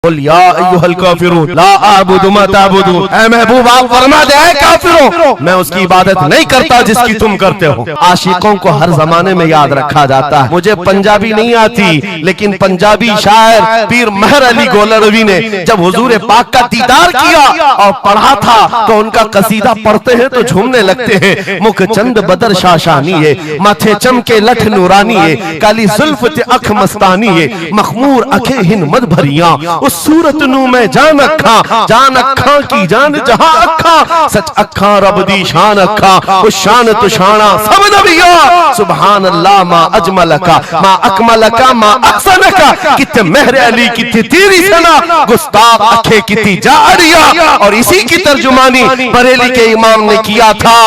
कुल या अय्युहल काफिरून ला अअबुदु मा तअबुदून, ऐ महबूब आप फरमा दे ऐ काफिरों मैं उसकी इबादत नहीं करता जिसकी तुम करते हो। आशिकों को हर जमाने में याद रखा जाता है। मुझे पंजाबी नहीं आती, लेकिन पंजाबी शायर पीर महर अली गोलरवी ने जब हुजूर पाक का दीदार किया और पढ़ा था तो उनका कसीदा पढ़ते हैं तो झूमने लगते हैं। मुख चंद बदर शाशानी है, माथे चमके लठ नूरानी है, काली जुल्फ ते अख मस्तानी है, मखमूर अखे हिन मद भरिया, उस सूरत नू मैं जान अखा की जान जहां अखा, सच अखा रब दी शान अखा, उस शान तो शाना सब नबिया, सुभान अल्लाह मा अजमलका मा अकमलका मा अहसनका, कित्ते महर अली कित्ते तेरी सना, गुस्ताख अखे कित्ती जारिया। और इसी की तर्जुमानी बरेली के इमाम ने किया था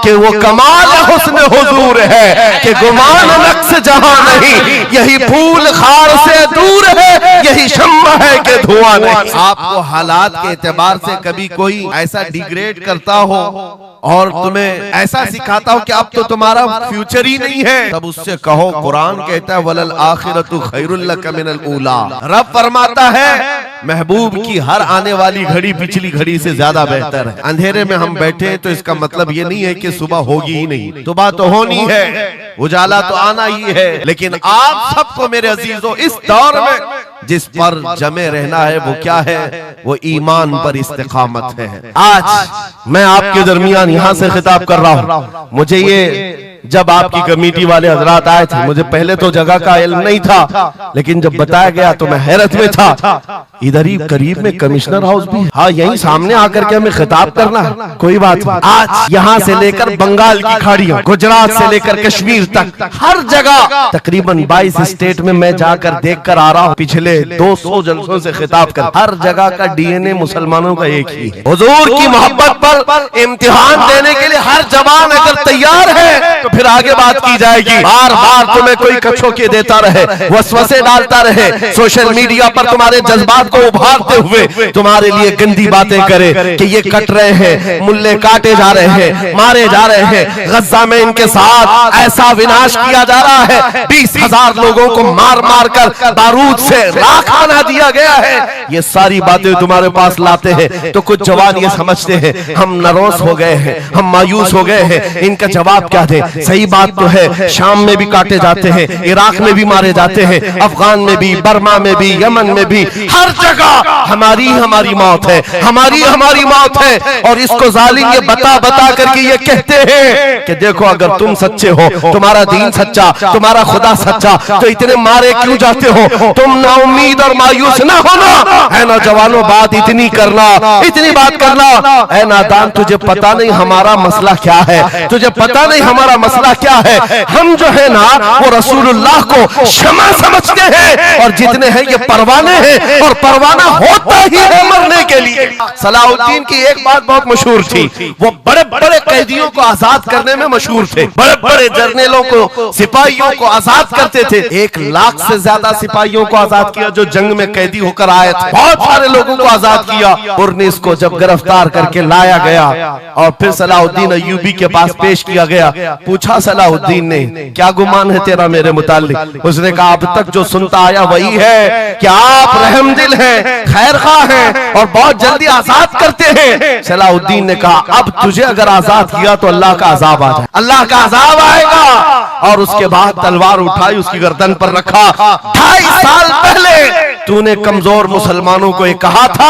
कि वो कमाल हुस्न हुजूर है कि गुमान नक्श जहां नहीं, यही फूल खार से दूर है, यही शम्मा है कि धुआं नहीं। आपको हालात के एतबार से कभी कोई ऐसा डिग्रेड करता हो और तुम्हें ऐसा सिखाता हो कि अब तो तुम्हारा फ्यूचर ही नहीं है, तब उससे कहो कुरान कहता है वलल आखिरतु खैरुल लक मिनल ऊला। रब फरमाता है महबूब की हर आने वाली घड़ी पिछली घड़ी से ज्यादा बेहतर है। अंधेरे में हम बैठे हैं तो इसका मतलब ये नहीं है कि सुबह होगी ही नहीं, सुबह तो होनी है, उजाला तो आना ही है। लेकिन आप सबको मेरे अजीजों इस दौर में जिस पर जमे रहना है वो क्या है? वो ईमान पर इस्तिकामत है। आज मैं आपके दरमियान यहाँ से खिताब कर रहा हूँ। मुझे ये जब आपकी कमेटी वाले हजरात आए थे, मुझे पहले तो जगह का इल्म नहीं था, लेकिन जब बताया गया तो मैं हैरत में था। इधर ही करीब में कमिश्नर हाउस भी, हाँ यहीं सामने आकर के हमें खिताब करना है, कोई बात नहीं। आज यहाँ से लेकर बंगाल की खाड़ियों, गुजरात से लेकर कश्मीर तक हर जगह तकरीबन 22 स्टेट में मैं जाकर देख कर आ रहा हूँ। पिछले 200 जलसों से खिताब कर, हर जगह का डीएनए मुसलमानों का एक ही है। हुजूर की मोहब्बत पर इम्तिहान देने के लिए हर जवान अगर तैयार है तो फिर आगे बात की जाएगी। बार बार तुम्हें कोई कछोके देता रहे, वसवसे डालता रहे, सोशल मीडिया पर तुम्हारे जज्बात को उभारते हुए तुम्हारे लिए गंदी बातें करे कि ये कट रहे हैं, मुल्ले काटे जा रहे हैं, मारे जा रहे हैं, गज्जा में इनके साथ ऐसा विनाश किया जा रहा है, 20,000 लोगों को मार मार कर बारूद से राख बना दिया गया है। ये सारी बातें तुम्हारे पास लाते हैं तो कुछ जवान ये समझते हैं हम नरोस हो गए हैं, हम मायूस हो गए हैं, इनका जवाब क्या दे। सही बात तो है, शाम में भी काटे जाते हैं, इराक में भी मारे जाते हैं, अफगान में भी, बर्मा में भी, यमन में भी, हर जगह हमारी मौत है, हमारी मौत है। और इसको जालिम ये बता बता करके ये कहते हैं कि देखो अगर तुम सच्चे हो, तुम्हारा दीन सच्चा, तुम्हारा खुदा सच्चा, तो इतने मारे क्यों जाते हो? तुम ना उम्मीद और मायूस ना होना है ना जवानों, बात इतनी करना, इतनी बात करना। ऐ नादान तुझे पता नहीं हमारा मसला क्या है, तुझे पता नहीं हमारा मसला क्या है। हम जो है ना वो रसूलुल्लाह को शमा समझते हैं और जितने हैं ये परवाने हैं, और परवाना होता ही है मरने के लिए। सलाहुद्दीन की एक बात बहुत मशहूर थी, वो बड़े बड़े कैदियों को आजाद करने में मशहूर थे, बड़े बड़े जर्नलों को, सिपाहियों को आजाद करते थे। 1 लाख से ज्यादा सिपाहियों को आजाद किया जो जंग में कैदी होकर आए थे, बहुत सारे लोगों को आजाद किया। उर्निस को जब गिरफ्तार करके लाया गया और फिर सलाहुद्दीन अय्यूबी के पास पेश किया गया, पूछा सलाहुद्दीन ने क्या गुमान है तेरा मेरे मुताल्लिक? उसने कहा अब तक जो सुनता आया वही है कि आप रहमदिल हैं, खैरख्वाह हैं और बहुत जल्दी आजाद करते हैं। सलाहुद्दीन ने कहा अब तुझे अगर आजाद किया तो अल्लाह का अजाब आ जाए, अल्लाह का अजाब आएगा। और उसके बाद तलवार उठाई, उसकी गर्दन पर रखा। 2.5 साल पहले तूने कमजोर मुसलमानों को ये कहा था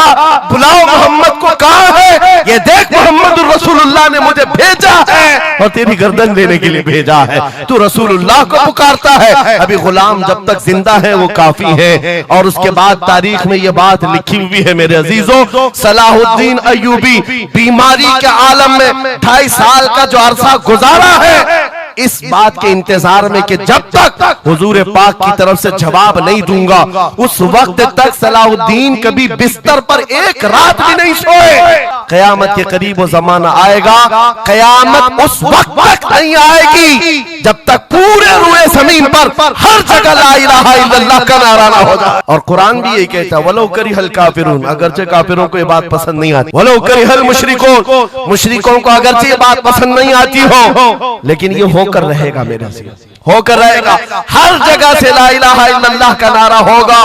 बुलाओ मोहम्मद को, कहां है ये देख, मोहम्मद रसूलुल्लाह ने मुझे भेजा है और तेरी गर्दन लेने के लिए भेजा है। तू रसूलुल्लाह को पुकारता है, अभी गुलाम जब तक जिंदा है वो काफी है। और उसके बाद तारीख में ये बात लिखी हुई है मेरे अजीजों, सलाहुद्दीन अय्यूबी बीमारी के आलम में 2.5 साल का जो अरसा गुजारा है, इस बात के इंतजार में कि जब तक हुजूर पाक की तरफ से जवाब नहीं दूंगा उस वक्त तक सलाहुद्दीन कभी बिस्तर पर एक रात भी नहीं सोए। कयामत के करीब वो जमाना आएगा, कयामत उस वक्त तक नहीं आएगी जब तक पूरे रुए जमीन पर हर जगह ला इलाहा इल्लल्लाह का नारा ना हो जाए। और कुरान भी यही कहता है वलो करिहल काफिरून, अगरचे काफिरों को ये बात पसंद नहीं आती, वलो करिहल मुशरिकून, मुशरिकों को अगरचे ये बात पसंद नहीं आती हो, लेकिन ये होकर रहेगा मेरे से। होकर रहेगा। हर जगह से ला इलाहा इल्लल्लाह का नारा होगा।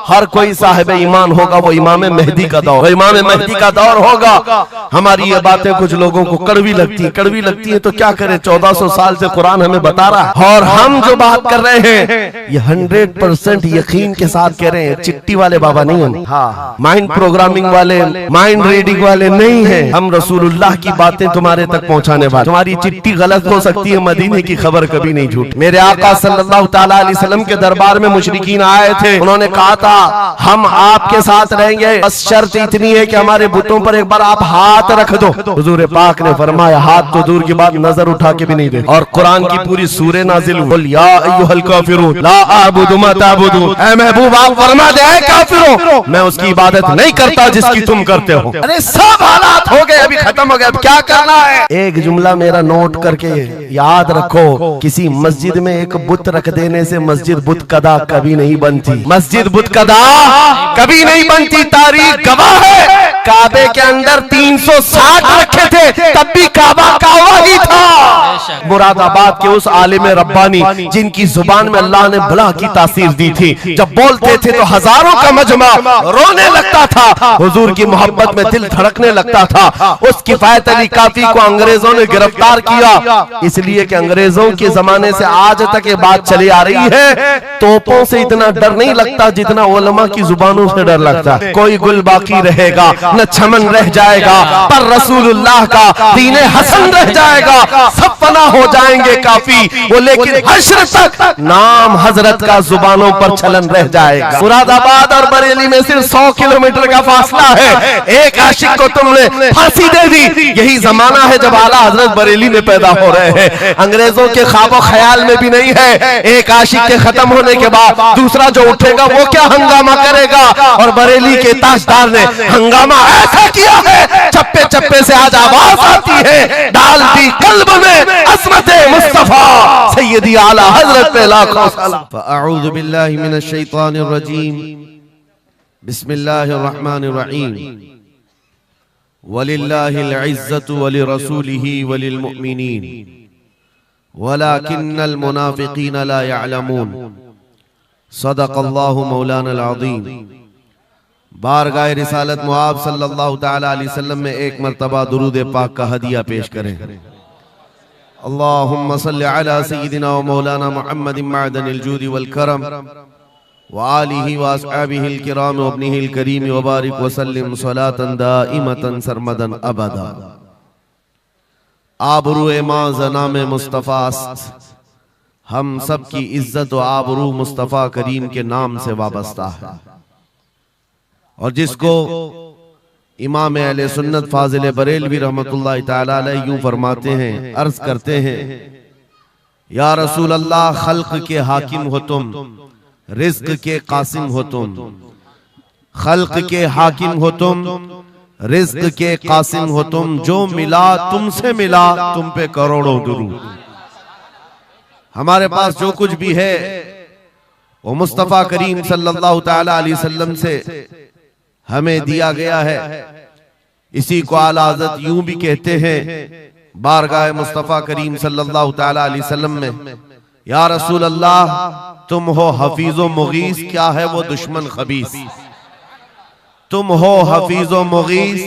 हर कोई साहिब ईमान होगा, वो इमाम मेहदी का दौर, इमाम मेहदी का दौर होगा। हमारी ये बातें कुछ लोगों को कड़वी लगती है तो क्या करें, 1400 साल से कुरान हमें बता रहा है, और हम जो बात कर रहे हैं ये 100% यकीन के साथ कह रहे हैं। चिट्ठी वाले बाबा नहीं है, हाँ, माइंड प्रोग्रामिंग वाले, माइंड रीडिंग वाले नहीं है। हम रसूलुल्लाह की बातें तुम्हारे तक पहुंचाने वाले। तुम्हारी चिट्ठी गलत हो सकती है, मदीने की खबर कभी नहीं झूठ। मेरे आका सल्लल्लाहु तआला अलैहि वसल्लम के दरबार में मुशरिकीन आए थे, उन्होंने कहा था हम आपके साथ रहेंगे, बस शर्त इतनी है कि हमारे बुतों पर एक बार आप हाथ रख दो। हुजूर पाक ने फरमाया हाथ तो दूर की बात, नजर उठा के भी नहीं दे। और कुरान की पूरी सूरह नाजिल हुई, या अय्युहल काफिरून ला अअबुदु मा ताबुदून। ऐ महबूब आप फरमा दे ऐ काफिरों, मैं उसकी इबादत नहीं करता जिसकी तुम करते हो। अरे सब हालात हो गए, अभी खत्म हो गए, अब क्या करना है? एक जुमला मेरा नोट करके याद रखो, किसी मस्जिद में एक बुत रख देने से मस्जिद बुत कदा कभी नहीं बनती। मस्जिद बुत कदा कभी नहीं बनती। तारीख गवाह है, काबे के अंदर 360 रखे थे, तब भी काबा काबा ही था। मुरादाबाद के उस आलिम रब्बानी जिनकी जुबान में अल्लाह ने बला की तासीर दी थी, जब बोलते थे तो हजारों का मजमा रोने लगता था, हुजूर की मोहब्बत में दिल धड़कने लगता था। उस किफायत अली काफी को अंग्रेजों ने गिरफ्तार किया, इसलिए कि अंग्रेजों के जमाने से आज तक ये बात चली आ रही है, तोपों से इतना डर नहीं लगता जितना उलमा की जुबानों से डर लगता है। कोई गुल बाकी रहेगा न चमन रह जाएगा, पर रसूलुल्लाह का दीने हसन रह जाएगा। सब फना हो जाएंगे काफी वो, लेकिन हश्र तक नाम हजरत का जुबानों पर चलन रह जाएगा। मुरादाबाद और बरेली में सिर्फ 100 किलोमीटर का फासला है। एक आशिक को तुमने फांसी दे दी, यही जमाना है जब आला हजरत बरेली में पैदा हो रहे हैं। अंग्रेजों के ख्वाबो ख्याल में भी नहीं है एक आशिक के खत्म होने के बाद दूसरा जो उठेगा वो क्या हंगामा करेगा। और बरेली के ताजदार ने हंगामा ऐसा किया है, चप्पे चप्पे से आज आवाज आती है, डाल दी कल्ब में अज़मत मुस्तफा सैयदी आला हजरत पे लाखों सलाम। फअऊज़ु बिल्लाहि मिनश शैतानिर रजीम, बिस्मिल्लाहिर रहमानिर रहीम। वलिल्लाहिल इज़्ज़तु वलिरसूलिही वलिल मुअमिनीन वलाकिन्नल मुनाफिकीन ला यअलमून। सदक़ल्लाहु मौलाना अज़ीम। बारगाह रिसालत मुआब सल्लल्लाहु तआला अलैहि वसल्लम में एक मर्तबा दुरूद पाक का हदिया पेश करें। अल्लाहुम्मा सल्लि अला सय्यिदिना व मौलाना मुहम्मदिन मअदनिल जूदि वल करम व आलिहि व अस्हाबिहिल किराम व इब्निहिल करीम व बारिक व सल्लिम सलातन दाइमतन सरमदन अबदा। आबरूए मां ज़नाम मुस्तफ़ा, हम सब की इज्जत व आबरू मुस्तफ़ा करीम के नाम से वाबस्ता है। और जिसको इमाम अहले सुन्नत फाजिल बरेलवी रहमतुल्लाह तआला अलैह यूं फरमाते हैं, अर्ज करते हैं, या रसूल अल्लाह खल्क के हाकिम हो तुम, रिज़्क के कासिम हो तुम। खल्क के हाकिम हो तुम, रिज़्क के कासिम हो तुम। जो मिला तुमसे मिला, तुम पे करोड़ों दुरूद। हमारे पास जो कुछ भी है वो मुस्तफ़ा करीम सल्लल्लाहु तआला अलैहि वसल्लम से हमें दिया गया है। इसी को आला हज़रत यूं भी कहते हैं बारगाह मुस्तफ़ा करीम सल्लल्लाहु तआला अलैहि वसल्लम में, या रसूल अल्लाह तुम हो हफीज़ो मुगीस, क्या है वो दुश्मन खबीस। तुम हो हफीज़ो मुगीस,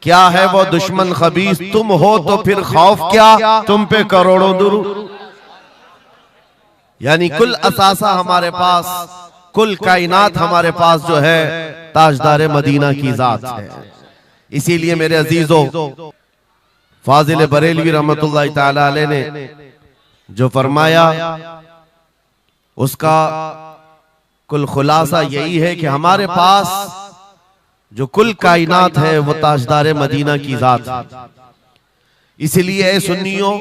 क्या है वो दुश्मन खबीस। तुम हो तो फिर खौफ क्या, तुम पे करोड़ों दुरूद। यानी कुल असासा हमारे पास, कुल कायनात हमारे पास जो है ताजदार मदीना की जात है। इसीलिए मेरे अजीजों, फाजिल बरेलवी रहमतुल्लाह तआला अलैह ने जो फरमाया उसका कुल खुलासा यही है कि हमारे पास जो कुल कायनात है वो ताजदार मदीना की जात है। इसलिए सुन्नियों,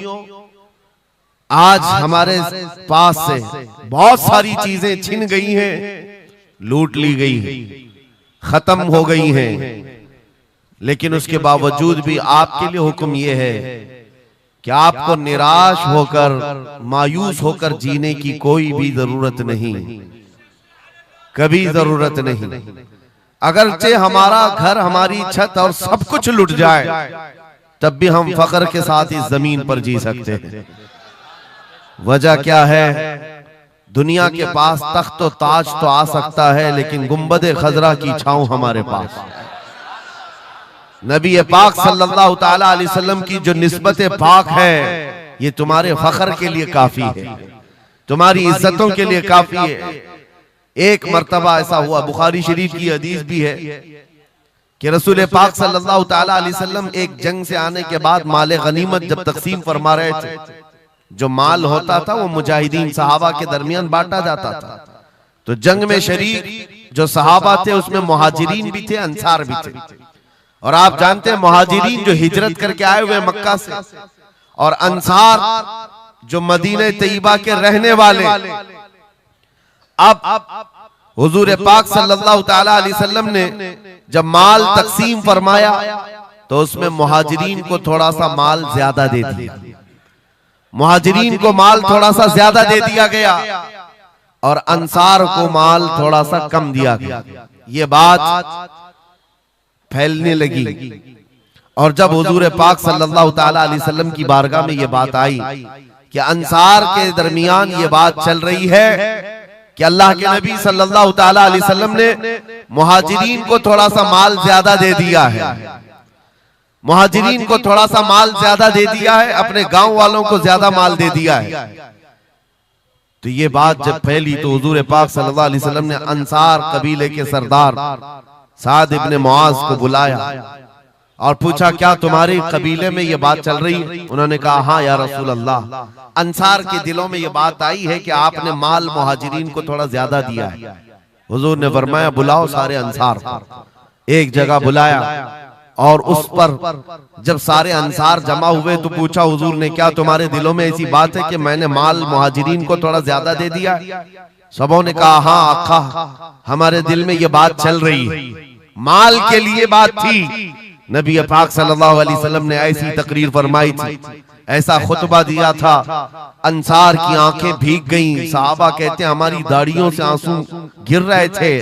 आज हमारे पास से बहुत सारी चीजें छिन गई हैं, लूट ली गई हैं, खत्म हो गई हैं, लेकिन उसके बावजूद भी आपके लिए हुक्म यह है कि आपको निराश होकर, मायूस होकर जीने की कोई भी जरूरत नहीं, कभी जरूरत नहीं। अगरचे हमारा घर, हमारी छत और सब कुछ लुट जाए, तब भी हम फख्र के साथ इस जमीन पर जी सकते हैं। वजह क्या है? दुनिया के पास तख्त तो ताज तो आ सकता है, लेकिन गुंबद खजरा की छांव हमारे पास। नबी पाक सल्लल्लाहु ताला अलैहि वसल्लम की जो निस्बत पाक है, ये तुम्हारे फख्र के लिए काफी है, तुम्हारी इज्जतों के लिए काफी है। एक मर्तबा ऐसा हुआ, बुखारी शरीफ की हदीस भी है कि रसूल पाक सल्लल्लाहु ताला अलैहि वसल्लम एक जंग से आने के बाद माल गनीमत जब तकसीम फरमा रहे थे, जो माल होता था वो मुजाहिदीन सहाबा के दरमियान बांटा जाता था। तो जंग में शरीक जो सहाबा थे उसमें मुहाजिरीन भी थे, अंसार भी थे। और आप जानते हैं मुहाजिरीन जो हिजरत करके आए हुए मक्का से, और अंसार जो मदीने तैयबा के रहने वाले। अब हुजूर पाक सल्लल्लाहु ताला अलैहि वसल्लम ने जब माल तकसीम फरमाया तो उसमें मुहाजिरीन को थोड़ा सा माल ज्यादा दे दिया, मुहाजिरीन को माल थोड़ा सा ज्यादा दे दिया गया और अंसार को माल थोड़ा सा कम दिया गया। ये बात फैलने लगी और जब हुजूर पाक सल्लल्लाहु ताला अलैहि वसल्लम की बारगाह में ये बात आई कि अंसार के दरमियान ये बात चल रही है कि अल्लाह के नबी सल्लल्लाहु ताला अलैहि वसल्लम ने मुहाजिरीन को थोड़ा सा माल ज्यादा दे दिया है, मुहाजिरीन को थोड़ा सा माल ज्यादा दे दिया है, अपने गांव वालों को ज्यादा माल दे दिया है। तो ये बात जब फैली तो हुजूर पाक सल्लल्लाहु अलैहि वसल्लम ने अंसार कबीले के सरदार साद इब्ने मुआज को बुलाया और पूछा, क्या तुम्हारे कबीले में ये बात चल रही है? उन्होंने कहा, हाँ या रसूल अल्लाह, अंसार के दिलों में ये बात आई है कि आपने माल मुहाजिरीन को थोड़ा ज्यादा दिया है। हुजूर ने फरमाया, बुलाओ सारे अंसार को। एक जगह बुलाया और उस पर जब सारे अंसार जमा हुए तो पूछा हुजूर ने, क्या तुम्हारे दिलों में ऐसी बात है कि मैंने माल मुहाजिरीन को थोड़ा ज्यादा दे दिया? सबों ने कहा, हाँ आका, हमारे दिल में ये बात चल रही है, माल के लिए बात थी। नबी पाक सल्लल्लाहु अलैहि वसल्लम ने ऐसी तकरीर फरमाई थी, ऐसा खुतबा दिया था, अंसार की आंखें भीग गईं। सहाबा कहते हैं हमारी दाढ़ियों से आंसू गिर रहे थे।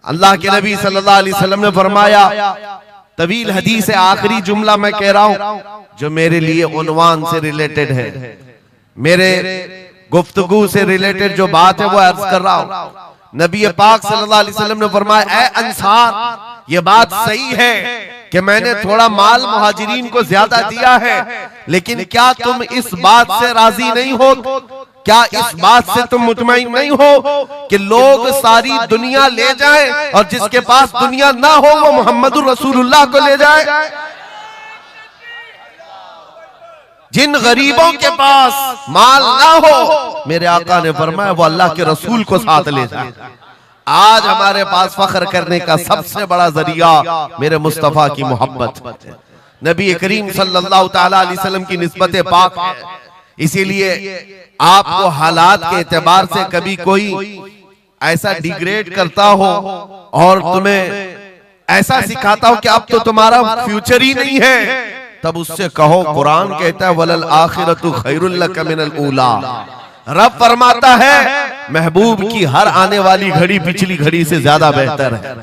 अल्लाह के नबी सल्लल्लाहु अलैहि वसल्लम ने फरमाया, तवील हदीस है, आखिरी जुमला मैं कह रहा हूं जो मेरे लिए उन्वान से रिलेटेड है, मेरे गुफ्तगू से रिलेटेड जो बात है वो अर्ज कर रहा हूं। नबी पाक सल्लल्लाहु अलैहि वसल्लम ने फरमाया, ऐ अंसार, ये बात सही है कि मैंने थोड़ा माल मुहाजिरीन को ज्यादा दिया है, लेकिन क्या तुम इस बात से राजी नहीं हो, क्या इस बात से तुम मुतमईन नहीं हो कि लोग सारी दुनिया ले जाएं और जिसके पास दुनिया ना हो वो मोहम्मदुर रसूलुल्लाह को ले जाए? जिन गरीबों के पास माल ना हो, मेरे आका ने फरमाया, वो अल्लाह के रसूल को साथ ले जाए। आज हमारे पास फख्र करने का सबसे बड़ा जरिया मेरे मुस्तफा की मोहब्बत, नबी करीम सल्लल्लाहु ताला अलैहि वसल्लम की निस्बत पाक है। इसीलिए आपको हालात के एतबार से कभी कोई ऐसा डिग्रेड करता हो और तुम्हें ऐसा सिखाता हो कि अब तो तुम्हारा फ्यूचर ही नहीं है, तब उससे कहो, कुरान कहता है, वलल आखिरतु खैरुल लक मिनल ऊला। रब फरमाता है महबूब की हर आने वाली घड़ी पिछली घड़ी से ज्यादा बेहतर है।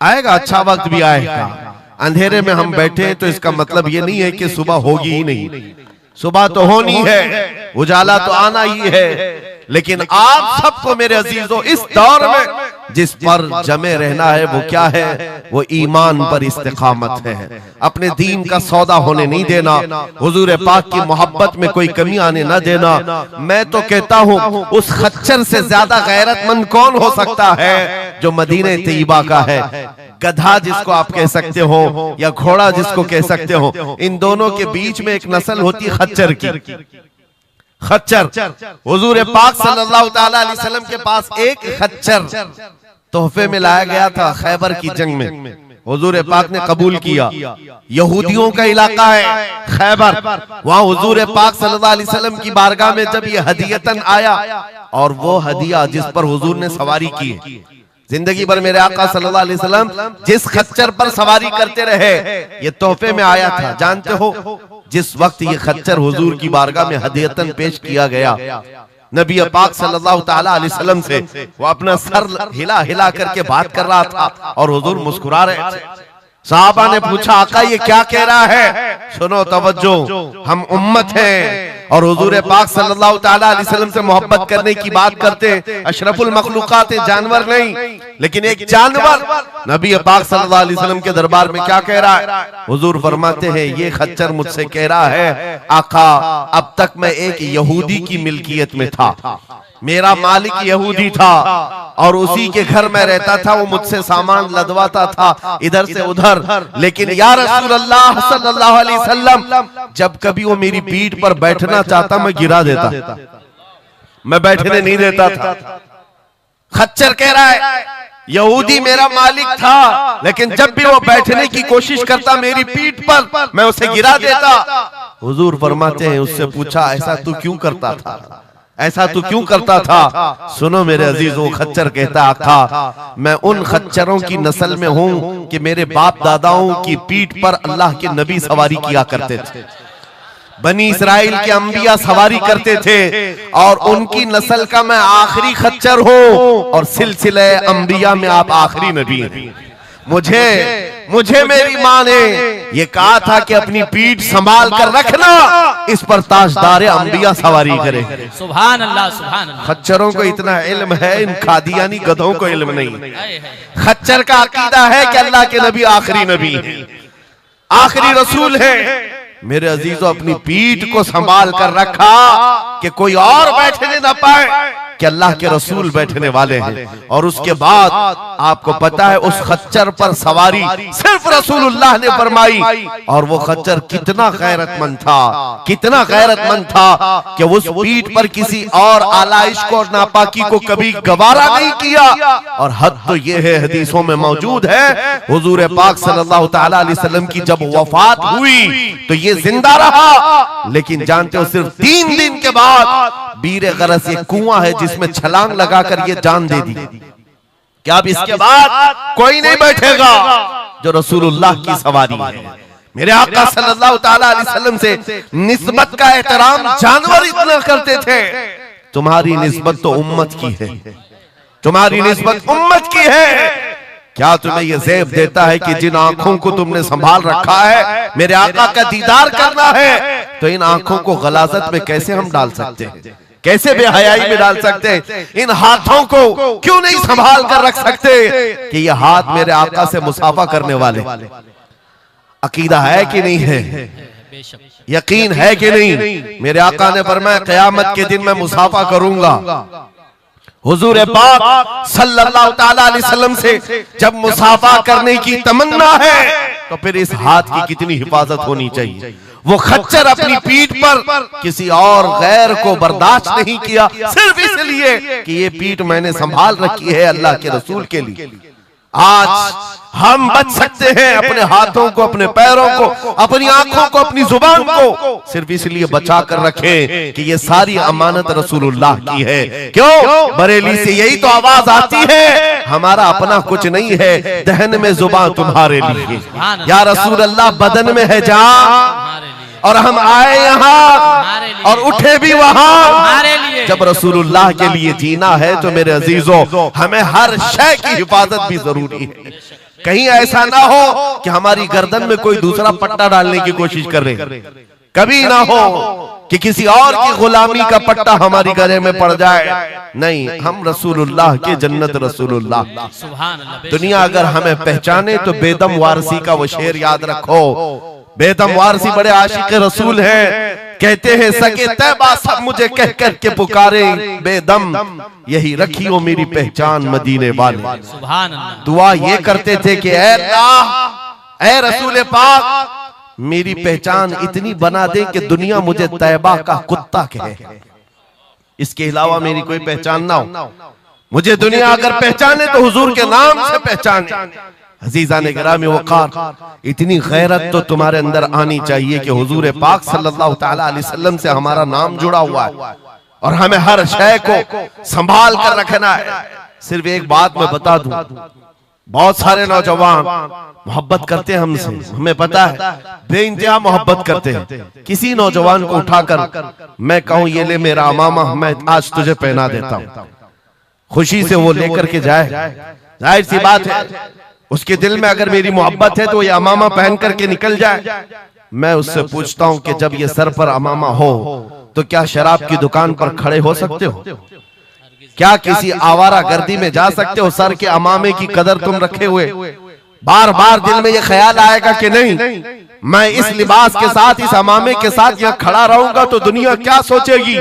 आएगा, अच्छा वक्त भी आएगा। अंधेरे में हम बैठे तो इसका मतलब ये नहीं है कि सुबह होगी ही नहीं, सुबह तो होनी है, उजाला तो आना ही है। लेकिन आप सबको मेरे अजीजों इस दौर में जिस पर जमे रहना है वो क्या है? वो ईमान पर इस्तिकामत है, अपने दीन का सौदा होने नहीं देना, हुजूर पाक की मोहब्बत में कोई कमी आने ना देना। मैं तो कहता हूँ उस खच्चर से ज्यादा गैरतमंद कौन हो सकता है जो मदीने तैयबा का है। गधा जिसको आप कह सकते हो या घोड़ा जिसको कह सकते हो, इन दोनों के बीच में एक नस्ल होती है खच्चर की। खच्चर, हुजूर पाक सल्लल्लाहु ताला अलैहि वसल्लम के पास एक खच्चर तोहफे में लाया गया था खैबर की जंग में, हुजूर पाक ने कबूल किया। यहूदियों का इलाका है खैबर, वहां हुजूर पाक सल्लल्लाहु अलैहि वसल्लम की बारगाह में जब ये हदियतन आया, और वो हदिया जिस पर हुजूर ने सवारी की, जिंदगी भर मेरे आका सल्लल्लाहु अलैहि वसल्लम जिस खच्चर पर सवारी करते रहे, ये तोहफे में आया था। जानते हो जिस वक्त ये खच्चर हुजूर की बारगाह में हदियतन पेश किया गया, नबी पाक सल्लल्लाहु ताला अलैहि वसल्लम से वो अपना सर हिला हिला करके बात कर रहा था और हुजूर मुस्कुरा रहे थे। साहबा ने पूछा आका ये क्या कह रहा है? सुनो तवज्जो, हम उम्मत हैं और हुजूर पाक सल्लल्लाहु ताला अलैहि वसल्लम से मोहब्बत करने की बात करते हैं। अशरफुल मखलूकात है, जानवर नहीं, लेकिन एक जानवर नबी पाक सल्लल्लाहु अलैहि वसल्लम के दरबार में क्या कह रहा है? हुजूर फरमाते हैं ये खच्चर मुझसे कह रहा है आका अब तक मैं एक यहूदी की मिल्कियत में था, मेरा मालिक यहूदी था और उसी के घर में रहता था, वो मुझसे सामान लदवाता था इधर से उधर, लेकिन या रसूल अल्लाह सल्लल्लाहु अलैहि वसल्लम जब कभी वो मेरी पीठ पर बैठना चाहता मैं गिरा देता, मैं बैठने नहीं देता था। खच्चर कह रहा है यहूदी मेरा मालिक था, लेकिन जब भी वो बैठने की कोशिश करता मेरी पीठ पर मैं उसे गिरा देता। हुजूर फरमाते हैं उससे पूछा ऐसा तू क्यों करता था, ऐसा तू क्यों करता था? सुनो मेरे अजीजों, खच्चर कहता आका मैं उन खच्चरों की नस्ल में हूं कि मेरे बाप दादाओं की पीठ पर अल्लाह के नबी सवारी किया करते थे, बनी इसराइल के अंबिया सवारी करते थे और उनकी नस्ल का मैं आखिरी खच्चर हूं और सिलसिले अंबिया में आप आखिरी नबी हैं। मुझे मेरी माँ ने ये कहा था कि अपनी पीठ संभाल कर रखना, इस पर ताजदार अंबिया सवारी करे। सुभान अल्लाह, सुभान अल्लाह। खच्चरों को इतना इल्म है, इन कादियानी गधों को इल्म नहीं। खच्चर का अकीदा है कि अल्लाह के नबी आखिरी नबी है, आखिरी रसूल है। मेरे अजीजों अपनी पीठ को संभाल कर रखा कि कोई और बैठने ना पाए, कि अल्लाह के रसूल बैठने वाले हैं। और उसके बाद आपको पता है उस खच्चर पर सवारी सिर्फ रसूलुल्लाह ने फरमाई, और वो खच्चर कितना गैरतमंद था, कितना गैरतमंद था कि उस पीठ पर किसी और आलाइश को और नापाकी को कभी गवारा नहीं किया। और हद तो ये है, हदीसों में मौजूद है, हुजूर पाक सल्लल्लाहु ताला अलैहि वसल्लम की जब वफात हुई तो ये जिंदा रहा, लेकिन जानते हो सिर्फ 3 दिन के बाद बीर गरस एक कुआं है जिसमें छलांग लगाकर ये जान दे दी कि अब इसके बाद कोई नहीं बैठेगा जो रसूलुल्लाह की सवारी है। मेरे आका सल्लल्लाहु ताला अलैहि वसल्लम से निस्बत का एहतराम जानवर इतना करते थे, तुम्हारी निस्बत तो उम्मत की है, तुम्हारी निस्बत उम्मत की है। क्या तुम्हें यह ज़ेब देता है कि जिन आंखों को तुमने संभाल रखा है मेरे आका का दीदार करना है, तो इन आंखों को गलाजत में कैसे हम डाल सकते हैं, कैसे बेहयाई में डाल सकते हैं? इन हाथों को क्यों नहीं संभाल कर रख सकते कि ये हाथ मेरे आका से मुसाफा करने वाले? अकीदा है कि नहीं है, यकीन है कि नहीं? मेरे आका ने फरमाया क़यामत के दिन मैं मुसाफा करूंगा। हुजूर पाक सल्लल्लाहु ताला अलैहि वसल्लम से जब मुसाफा करने की तमन्ना है तो फिर इस हाथ की कितनी हिफाजत होनी चाहिए। वो खच्चर अपनी पीठ पर किसी और गैर को बर्दाश्त नहीं किया, सिर्फ इसलिए कि ये पीठ मैंने संभाल रखी है अल्लाह के रसूल के लिए। आज हम बच सकते हैं अपने हाथों को, अपने पैरों को, अपनी आंखों को, अपनी जुबान को सिर्फ इसलिए बचा कर रखें कि ये सारी अमानत रसूलुल्लाह की है। क्यों? बरेली से यही तो आवाज आती है, हमारा अपना कुछ नहीं है, दहन में जुबान तुम्हारे लिए। या रसूल अल्लाह बदन में है जान, और हम आए यहाँ और उठे भी वहां। जब रसूलुल्लाह के लिए जीना है तो मेरे अजीजों हमें हर शय की हिफाजत भी जरूरी है। कहीं ऐसा ना हो कि हमारी गर्दन में कोई दूसरा पट्टा डालने की कोशिश कर रहे, कभी ना हो कि किसी और की गुलामी का पट्टा हमारी गले में पड़ जाए। नहीं, हम रसूलुल्लाह के जन्नत रसूलुल्लाह। दुनिया अगर हमें पहचाने तो बेदम वारसी का वो शेर याद रखो। बेदम वारसी बड़े आशिक रसूल हैं, कहते हैं सके तैबा सब मुझे कह कर के पुकारे, बेदम यही रखी हो मेरी पहचान मदीने वाले। दुआ ये करते थे कि ऐ अल्लाह, ऐ रसूल पाक मेरी पहचान इतनी बना दे कि दुनिया मुझे तैबा का कुत्ता कहे, इसके अलावा मेरी कोई पहचान ना हो। मुझे दुनिया अगर पहचाने तो हुजूर के नाम से पहचाने। अजीज़ान गिरामी वक़ार, इतनी गैरत तो तुम्हारे अंदर आनी चाहिए कि हुजूर पाक सल्लल्लाहु ताला अलैहि वसल्लम से हमारा नाम जुड़ा हुआ है और हमें हर शय को संभाल कर रखना है। सिर्फ एक बात मैं बता दूं, बहुत सारे नौजवान मोहब्बत करते हैं हमसे, हमें पता है, बेइंतहा मोहब्बत करते हैं। किसी नौजवान को उठाकर मैं कहूं ये ले मेरा अमामा, मैं आज तुझे पहना देता हूं, खुशी से वो लेकर के जाए, जाहिर सी बात है उसके दिल में अगर मेरी मोहब्बत है तो ये अमामा पहन करके निकल जाए। मैं उससे पूछता हूं कि जब ये सर पर अमामा हो तो क्या शराब की दुकान पर खड़े हो सकते हो? क्या किसी आवारा गर्दी में जा सकते हो सर के अमामे की कदर तुम रखे हुए? बार बार दिल में ये ख्याल आएगा कि नहीं, मैं इस लिबास के साथ, इस अमामे के साथ यहाँ खड़ा रहूंगा तो दुनिया क्या सोचेगी?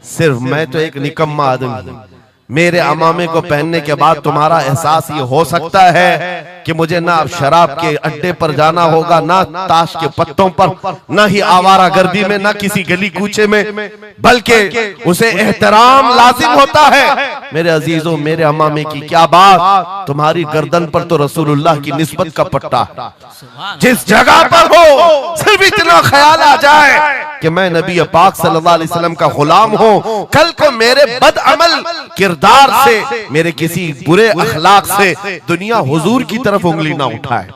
सिर्फ मैं तो एक निकम्मा आदमी हूं। मेरे अमामे को पहनने के बाद तुम्हारा एहसास ये हो सकता है कि मुझे ना शराब के अड्डे पर जाना होगा, ना ताश के पत्तों पर, ना ही आवारा गर्दी में, ना किसी गली कूचे में, बल्कि उसे एहतराम लाजिम होता है। मेरे अजीजों, मेरे अमामे की क्या बात, तुम्हारी गर्दन पर तो रसूलुल्लाह की निस्बत का पट्टा है। जिस जगह पर हो सिर्फ इतना ख्याल आ जाए कि मैं नबी पाक सल्लल्लाहु अलैहि वसल्लम का गुलाम हूं, कल को मेरे बदअमल किरदार से, मेरे किसी बुरे अखलाक से दुनिया हुजूर की तरफ उंगली ना उठाए,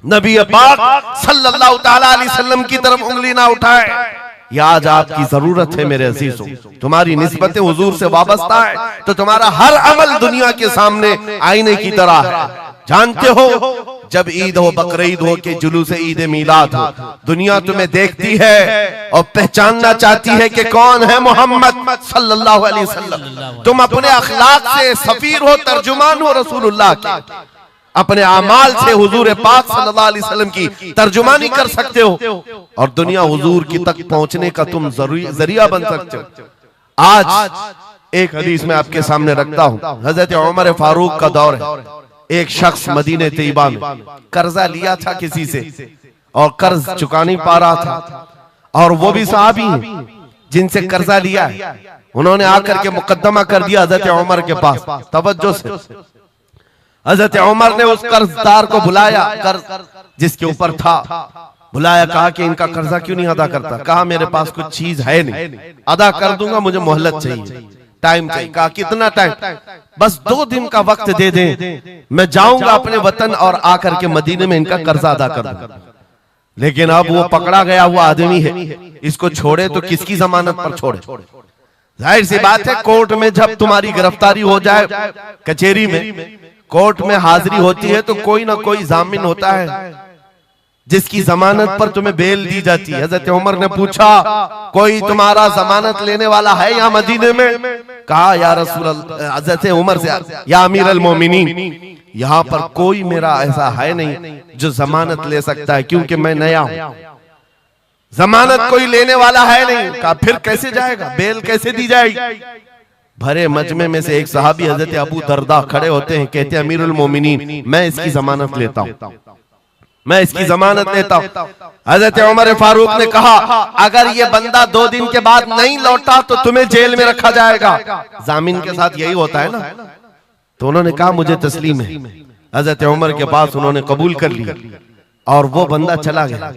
नबी पाक सल्लल्लाहु ताला अलैहि वसल्लम की तरफ उंगली ना उठाए। ये आज आपकी जरूरत है मेरे अजीजों। तुम्हारी निस्बतें हुजूर से वाबस्ता है तो तुम्हारा हर अमल दुनिया के सामने आईने की तरह है। जानते हो, जब ईद हो, बकरीद हो के जुलूस ईद मिलाद हो, दुनिया तुम्हें देखती है और पहचानना चाहती है कि कौन है मोहम्मद सल्लल्लाहु अलैहि वसल्लम। तुम अपने अखलाक से सफीर हो, तर्जुमान हो रसूलुल्लाह के, अपने अमाल से हुजूर पाक सल्लल्लाहु अलैहि वसल्लम की तर्जुमानी कर सकते हो और दुनिया हुजूर की तक पहुंचने का तुम जरिया बन सकते हो। आज एक हदीस में आपके सामने रखता हूं। हजरत उमर फारूक का दौर है। एक शख्स मदीने तैयबा में कर्जा लिया था किसी से और कर्ज चुका नहीं पा रहा था, और वो भी सहाबी हैं जिनसे कर्जा लिया है। उन्होंने आकर के मुकद्दमा कर दिया हजरत उमर के पास। तवज्जो से, हजरत उमर ने उस कर्जदार को बुलाया, कर्ज जिसके ऊपर था, बुलाया, कहा कि इनका कर्जा क्यों नहीं अदा करता? कहा मेरे पास कुछ चीज है नहीं, अदा कर दूंगा, मुझे मोहलत चाहिए, टाइम चाहिए। कहा कितना टाइम? बस 2 दिन का वक्त दे दें, मैं जाऊंगा अपने वतन और आकर के मदीने में इनका कर्जा अदा कर दूंगा। लेकिन अब वो पकड़ा गया हुआ आदमी है, इसको छोड़े तो किसकी जमानत पर छोड़े? जाहिर सी बात है, कोर्ट में जब तुम्हारी गिरफ्तारी हो जाए, कचहरी में, कोर्ट में हाजिरी होती है तो कोई ना कोई जामिन होता है जिसकी जमानत पर तुम्हें बेल दी जाती है। हजरत उमर ने पूछा, कोई तुम्हारा जमानत लेने वाला है यहाँ मदीने में? कहा या रसूल अल्लाह, हजरत उमर से, या अमीर अल मोमिनीन, यहाँ पर कोई मेरा ऐसा है नहीं जो जमानत ले सकता है, क्योंकि मैं नया हूं, जमानत कोई लेने वाला है नहीं। कहा फिर कैसे जाएगा, बेल कैसे दी जाएगी? भरे मजमे में से एक सहाबी हजरत अबू दरदा खड़े होते हैं, कहते हैं अमीरुल मोमिनीन, मैं इसकी जमानत लेता हूं, मैं इसकी जमानत लेता हूं। हजरत उमर फारूक ने कहा, अगर ये बंदा 2 दिन के बाद नहीं लौटा तो तुम्हें जेल में रखा जाएगा। जामिन के साथ यही होता है ना। तो उन्होंने कहा मुझे तस्लीम है। हजरत उमर के पास उन्होंने कबूल कर लिया और वो बंदा चला गया।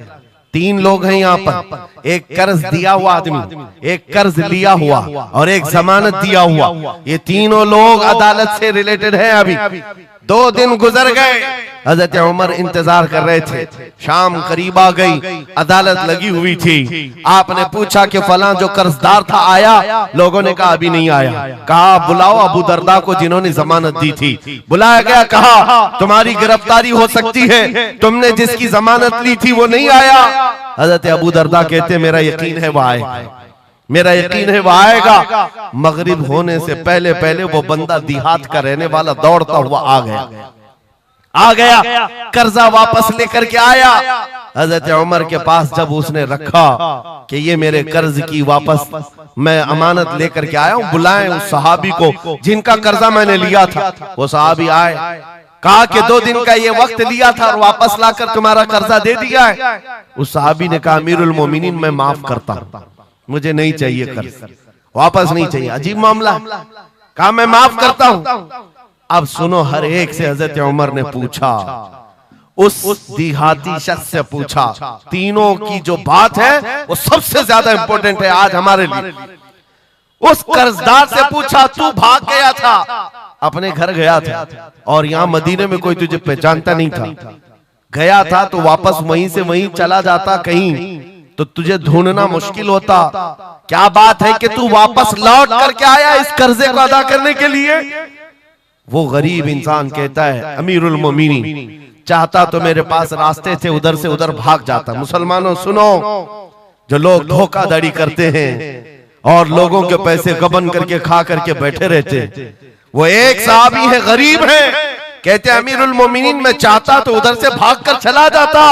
3 लोग हैं यहाँ पर, एक कर्ज दिया हुआ आदमी, एक कर्ज लिया हुआ और एक जमानत दिया हुआ। ये तीनों लोग अदालत से रिलेटेड हैं। अभी 2 दिन गुजर गए, हजरत उमर इंतजार कर रहे थे। शाम करीब आ गई, अदालत लगी हुई थी। आपने पूछा कि फलां जो कर्जदार था आया? लोगों ने कहा अभी नहीं आया। कहा बुलाओ अबू दरदा को जिन्होंने जमानत दी थी। बुलाया गया, कहा तुम्हारी गिरफ्तारी हो सकती है, तुमने जिसकी जमानत ली थी वो नहीं आया। हजरत अबू दरदा कहते मेरा यकीन है वो आएगा, मेरा यकीन है वो आएगा। मगरिब होने से पहले पहले वो बंदा देहात का रहने वाला दौड़ता हुआ आ गया, कर्जा वापस लेकर के आया। हजरत उमर के पास जब उसने रखा कि ये मेरे कर्ज की वापस मैं अमानत लेकर के आया हूं, बुलाएं उस सहाबी को जिनका कर्जा मैंने लिया था। वो सहाबी आए, कहा कि 2 दिन का ये वक्त लिया था और वापस लाकर तुम्हारा कर्जा दे दिया है। उस सहाबी ने कहा अमीरुल मोमिनीन, मैं माफ करता हूं, मुझे नहीं चाहिए कर्ज, वापस नहीं चाहिए। अजीब मामला। कहा मैं माफ करता हूं। अब सुनो, हर एक से हजरत उमर ने पूछा, उस देहाती शख्स से पूछा। तीनों की जो बात है वो सबसे ज्यादा इंपॉर्टेंट है आज हमारे लिए। उस कर्जदार से पूछा, तू भाग गया था, अपने घर गया था और यहाँ मदीने में कोई तुझे पहचानता नहीं था, गया था तो वापस वहीं से वहीं चला जाता कहीं तो तुझे ढूंढना मुश्किल होता। क्या बात है कि तू वापस लौट करके आया इस कर्जे को अदा करने के लिए? वो गरीब इंसान कहता है अमीरुल मोमिनीन, चाहता तो मेरे पास रास्ते थे, उधर से उधर भाग जाता। मुसलमानों सुनो, जो लोग धोखाधड़ी करते हैं और लोगों के पैसे गबन करके खा करके बैठे रहते, वो एक सहाबी है, गरीब है, कहते अमीरुल मोमिनीन मैं चाहता तो उधर से भागकर चला जाता,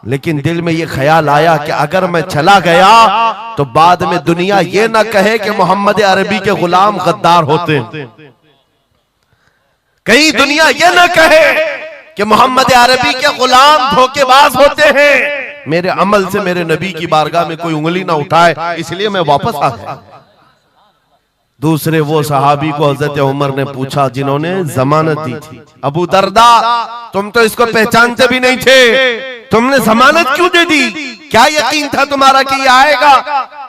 लेकिन दिल में ये ख्याल आया कि अगर मैं चला गया तो बाद में दुनिया ये ना कहे कि मोहम्मद अरबी के गुलाम गद्दार होते, कहीं दुनिया ये ना कहे कि मोहम्मद अरबी के गुलाम धोखेबाज होते हैं। मेरे अमल से मेरे नबी की बारगाह में कोई उंगली ना उठाए, इसलिए मैं वापस आ गया। दूसरे वो सहाबी को हजरत उमर ने पूछा जिन्होंने जमानत दी थी, अबू दरदा तुम तो इसको पहचानते भी नहीं थे, तुमने जमानत क्यों दे दी? क्या यकीन था तुम्हारा कि ये आएगा?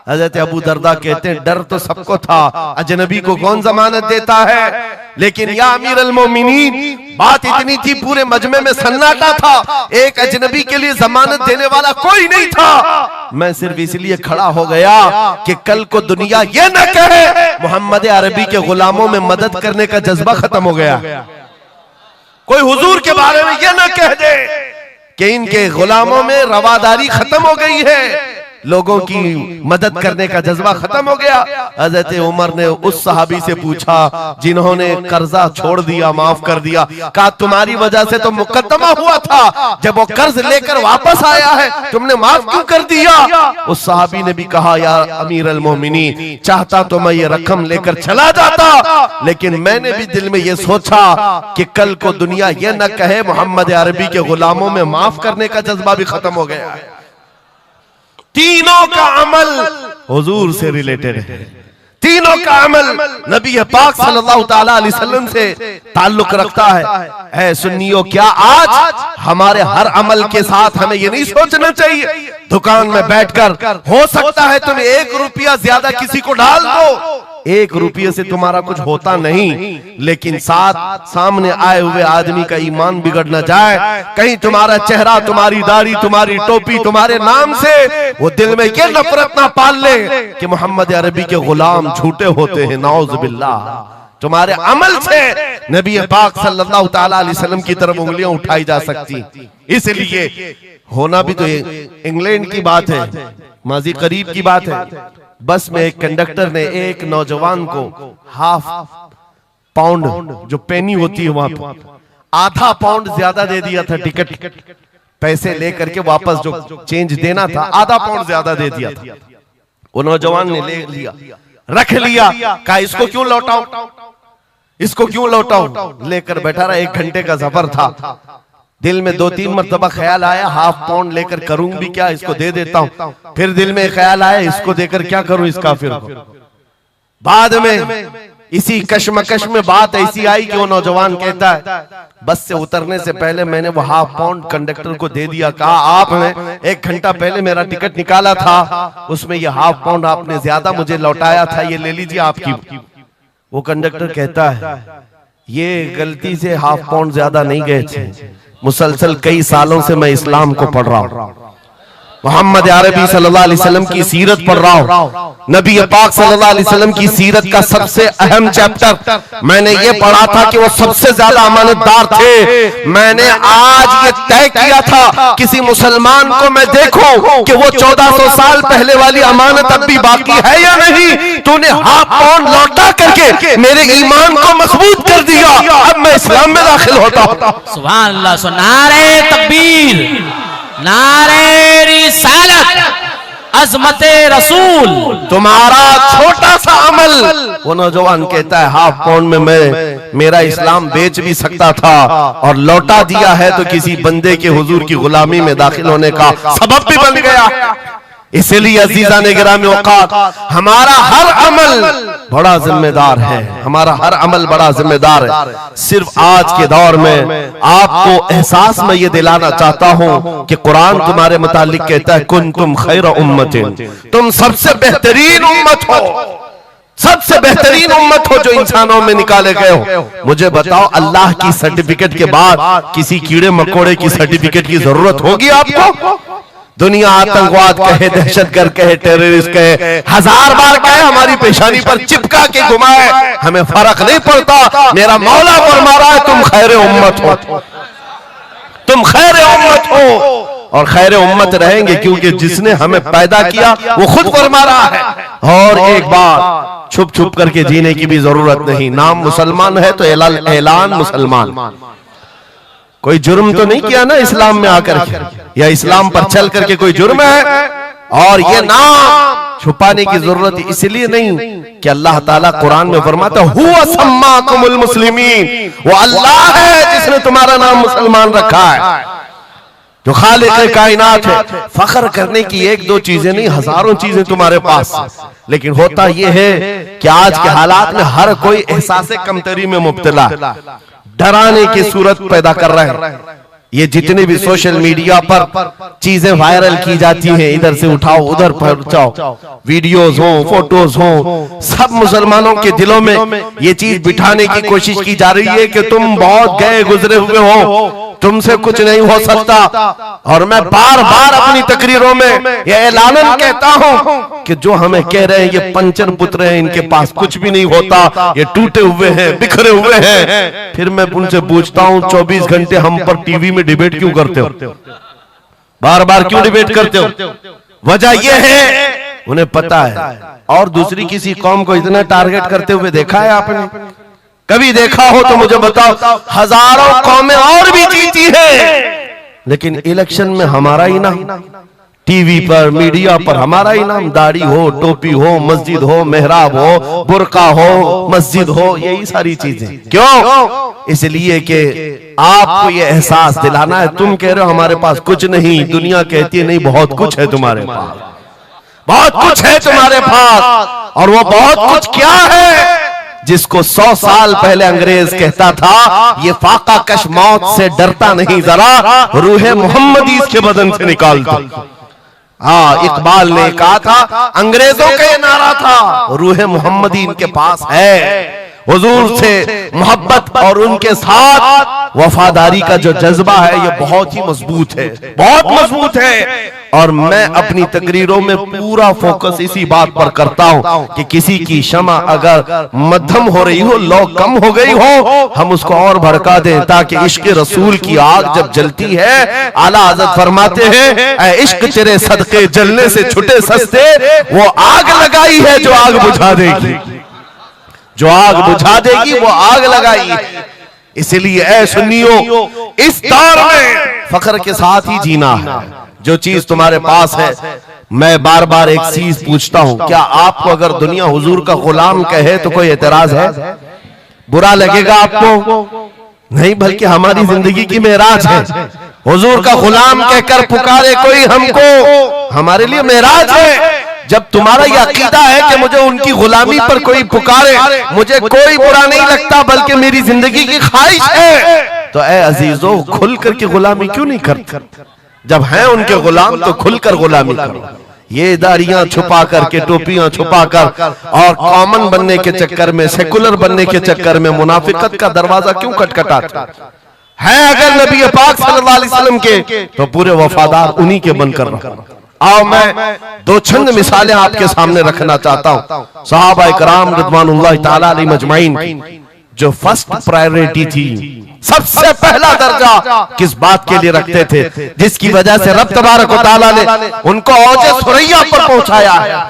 हजरत अबू दरदा कहते हैं डर तो सबको था, अजनबी को कौन जमानत देता है, लेकिन या अमीरुल मोमिनीन बात इतनी थी पूरे मजमे में सन्नाटा था, एक अजनबी के लिए जमानत देने वाला कोई नहीं था। मैं सिर्फ इसलिए खड़ा हो गया कि कल को दुनिया ये न कहे मोहम्मद अरबी के गुलामों में मदद करने का जज्बा खत्म हो गया, कोई हुजूर के बारे में ये न कह दे कि इनके गुलामों में रवादारी खत्म हो गई है, लोगों की मदद करने का जज्बा खत्म हो गया। हजरत उमर ने उस सहाबी से पूछा जिन्होंने कर्जा छोड़ दिया, माफ कर दिया, कहा तुम्हारी वजह से तो मुकदमा हुआ था, जब वो कर्ज लेकर वापस आया है तुमने माफ क्यों कर दिया? उस सहाबी ने भी कहा या अमीरुल मोमिनीन चाहता तो मैं ये रकम लेकर चला जाता, लेकिन मैंने भी दिल में ये सोचा कि कल को दुनिया ये न कहे मोहम्मद अरबी के गुलामों में माफ करने का जज्बा भी खत्म हो गया है। तीनों का अमल हुजूर से रिलेटेड है, तीनों का अमल नबी पाक सल्लल्लाहु ताला अलैहि वसल्लम से ताल्लुक रखता है। ऐ सुन्नियों, क्या आज हमारे हर अमल के साथ हमें ये नहीं सोचना चाहिए दुकान में बैठकर हो सकता है तुम 1 रुपया ज्यादा किसी को डाल दो, 1 रुपये से तुम्हारा कुछ होता नहीं, लेकिन साथ सामने आए हुए आदमी का ईमान बिगड़ न जाए, कहीं तुम्हारा चेहरा, तुम्हारी दाढ़ी, तुम्हारी टोपी तुम्हारे नाम से वो दिल में ये नफरत ना पाल ले कि मोहम्मद अरबी के गुलाम झूठे होते हैं, नाउज़ बिल्लाह। तुम्हारे अमल से नबी पाक सल्लल्लाहु ताला अलैहि वसल्लम की तरफ उंगलियां उठाई जा सकती। इसलिए होना भी तो इंग्लैंड की बात है, माजी करीब की बात है, बस में एक कंडक्टर ने एक नौजवान को ½ पाउंड जो पेनी होती है वहां पर ½ पाउंड ज्यादा दे दिया था, टिकट पैसे लेकर के वापस जो चेंज देना था ½ पाउंड ज्यादा दे दिया था। वो नौजवान ने ले लिया, रख लिया, कहा इसको क्यों लौटाऊं, इसको क्यों लौटाऊं, लेकर बैठा रहा। 1 घंटे का सफर था, दिल में 2-3 मरतबा ख्याल आया ½ पाउंड लेकर करूं भी क्या, इसको दे देता हूं, फिर दिल में ख्याल आया इसको देकर क्या करूं इस काफिर को। बाद में इसी कश्मकश में बात ऐसी आई कि वो नौजवान कहता है बस से उतरने से पहले मैंने वो ½ पाउंड कंडक्टर को दे दिया, कहा आपने 1 घंटा पहले मेरा टिकट निकाला था, उसमें ये ½ पाउंड आपने ज्यादा मुझे लौटाया था, ये ले लीजिए आपकी। वो कंडक्टर कहता है ये गलती से ½ पाउंड ज्यादा नहीं गए थे, मुसलसल कई सालों से मैं इस्लाम को पढ़ रहा हूं, मोहम्मद अरबी सल्लल्लाहु अलैहि वसल्लम की सीरत पढ़ रहा हूं, नबी पाक सल्लल्लाहु अलैहि वसल्लम की सीरत का सबसे अहम चैप्टर मैंने ये पढ़ा था कि वो सबसे ज्यादा अमानतदार थे। मैंने आज ये तय किया था किसी मुसलमान को मैं देखूं कि वो 1400 साल पहले वाली अमानत अब भी बाकी है या नहीं, तूने ½ पाउंड लौटा करके मेरे ईमान को मजबूत कर दिया, अब मैं इस्लाम में दाखिल होता हूं। सुभान अल्लाह। सो नारे तकबीर, नारे रिसालत, अज़मते रसूल। तुम्हारा छोटा सा अमल, वो नौजवान कहता है ½ पाउंड में मैं मेरा इस्लाम बेच भी सकता था और लौटा दिया है तो किसी बंदे के हुजूर की गुलामी में दाखिल होने का सबब भी बन गया। इसलिए अजीजा ने गिरामी औकात, हमारा हर अमल बड़ा जिम्मेदार है, हमारा हर अमल बड़ा जिम्मेदार है। सिर्फ आज के दौर में आपको एहसास में ये दिलाना चाहता हूं कि कुरान तुम्हारे मुतालिक कहता है कुंतुम खैर उम्मतिन, तुम सबसे बेहतरीन उम्मत हो, सबसे बेहतरीन उम्मत हो जो इंसानों में निकाले गए हो। मुझे बताओ अल्लाह की सर्टिफिकेट के बाद किसी कीड़े मकोड़े की सर्टिफिकेट की जरूरत होगी आपको? दुनिया आतंकवाद कहे, दहशतगर्द कहे, टेररिस्ट कहे, 1000 बार कहे, हमारी पेशानी पर चिपका के घुमाए, हमें फर्क नहीं पड़ता। मेरा मौला फरमा रहा है तुम खैर उम्मत हो, तुम खैर उम्मत हो और खैर उम्मत रहेंगे, क्योंकि जिसने हमें पैदा किया वो खुद फरमा रहा है। और एक बात, छुप छुप करके जीने की भी जरूरत नहीं। नाम मुसलमान है तो ऐलान मुसलमान। कोई जुर्म तो नहीं किया ना इस्लाम में आकर के, या इस्लाम पर चल करके कोई जुर्म है। और ये नाम छुपाने की जरूरत इसलिए नहीं कि अल्लाह ताला कुरान में फरमाता हुवा सम्माकुमुल मुस्लिमीन, वो अल्लाह है जिसने तुम्हारा नाम मुसलमान रखा है, जो खालिक कायनात है। फख्र करने की 1-2 चीजें नहीं, हजारों चीजें तुम्हारे पास। लेकिन होता यह है कि आज के हालात में हर कोई एहसास कमतरी में मुब्तला, डराने की सूरत पैदा कर रहे हैं। ये जितने भी सोशल मीडिया पर चीजें वायरल की जाती हैं, इधर से उठाओ उधर पहुंचाओ, वीडियोस हो, फोटोज हो, सब मुसलमानों के दिलों में ये चीज बिठाने की कोशिश की जा रही है कि तुम बहुत गए गुजरे हुए हो, तुमसे कुछ नहीं हो सकता। और मैं बार बार अपनी तकरीरों में ये ऐलानन कहता हूं कि जो हमें कह रहे हैं ये पंचर पुत्र हैं, इनके पास कुछ भी नहीं होता, ये टूटे हुए हैं, बिखरे हुए हैं, फिर मैं उनसे पूछता हूं 24 घंटे हम पर टीवी में डिबेट क्यों करते हो, बार बार क्यों डिबेट करते हो? वजह यह है उन्हें पता है। और दूसरी किसी कौम को इतना टारगेट करते हुए देखा है आपने? कभी देखा हो तो मुझे बताओ। हजारों कौमें और भी जीती हैं, लेकिन इलेक्शन में हमारा ही नाम, टीवी पर मीडिया पर हमारा ही नाम, दाढ़ी हो, टोपी हो, मस्जिद हो, मेहराब हो, बुर्का हो, मस्जिद हो, यही सारी चीजें। क्यों? इसलिए कि आपको ये एहसास दिलाना है। तुम कह रहे हो हमारे पास कुछ नहीं, दुनिया कहती है नहीं बहुत कुछ है तुम्हारे पास, बहुत कुछ है तुम्हारे पास। और वो बहुत कुछ क्या है जिसको 100 साल पहले अंग्रेज कहता था ये फाका कश मौत से डरता नहीं, जरा रूहे मोहम्मदी इसके बदन से निकाल दो। हाँ, इकबाल ने कहा था, अंग्रेजों का ये नारा था, रूहे मोहम्मदी इनके पास है। हुजूर से मोहब्बत और उनके साथ वफादारी का जो जज्बा है ये बहुत ही मजबूत है, बहुत मजबूत है। और मैं अपनी तकरीरों में पूरा फोकस इसी बात पर करता हूं कि किसी की क्षमा अगर मध्यम हो रही हो, लौ कम हो गई हो, हम उसको और भड़का दें, ताकि इश्क रसूल की आग जब जलती है, आला हज़रत फरमाते हैं ऐ इश्क तेरे सदके जलने से छुटे सस्ते, वो आग लगाई है जो आग बुझा देगी, जो आग बुझा देगी वो आग लगाई। इसलिए ऐ सुन्नियों, इस दौर में फख्र के साथ ही जीना है। जो चीज तुम्हारे पास है, मैं बार बार एक चीज पूछता हूं, क्या आपको अगर दुनिया हुजूर का गुलाम कहे तो कोई एतराज है? बुरा लगेगा आपको? नहीं, बल्कि हमारी जिंदगी की मेराज है। हुजूर का गुलाम कहकर पुकारे कोई हमको, हमारे लिए मेराज है। जब तुम्हारा यह अकीदा है कि मुझे उनकी गुलामी पर कोई पुकारे, मुझे कोई बुरा नहीं लगता, बल्कि मेरी जिंदगी की ख्वाहिश है, तो ऐ अजीजों खुल करके गुलामी क्यों नहीं करते? जब हैं उनके गुलाम तो खुलकर गुलामी करो। ये दाढ़ियां छुपा करके, टोपियां छुपा कर और कॉमन बनने के चक्कर में, सेकुलर बनने के चक्कर में मुनाफिकत का दरवाजा क्यों खटखटाता है? अगर नबी पाक सल्लल्लाहु अलैहि वसल्लम के तो पूरे वफादार उन्हीं के बनकर रहो। आओ मैं 2 चंद मिसालें आपके सामने रखना चाहता हूं। सहाबा इकराम रिज़वानुल्लाह ताला अलैहिम अजमाइन जो फर्स्ट प्रायोरिटी थी, सबसे पहला दर्जा किस बात के लिए रखते थे, जिसकी वजह से रब तबारक व तआला ने उनको औजे सुरैया पर पहुंचाया है,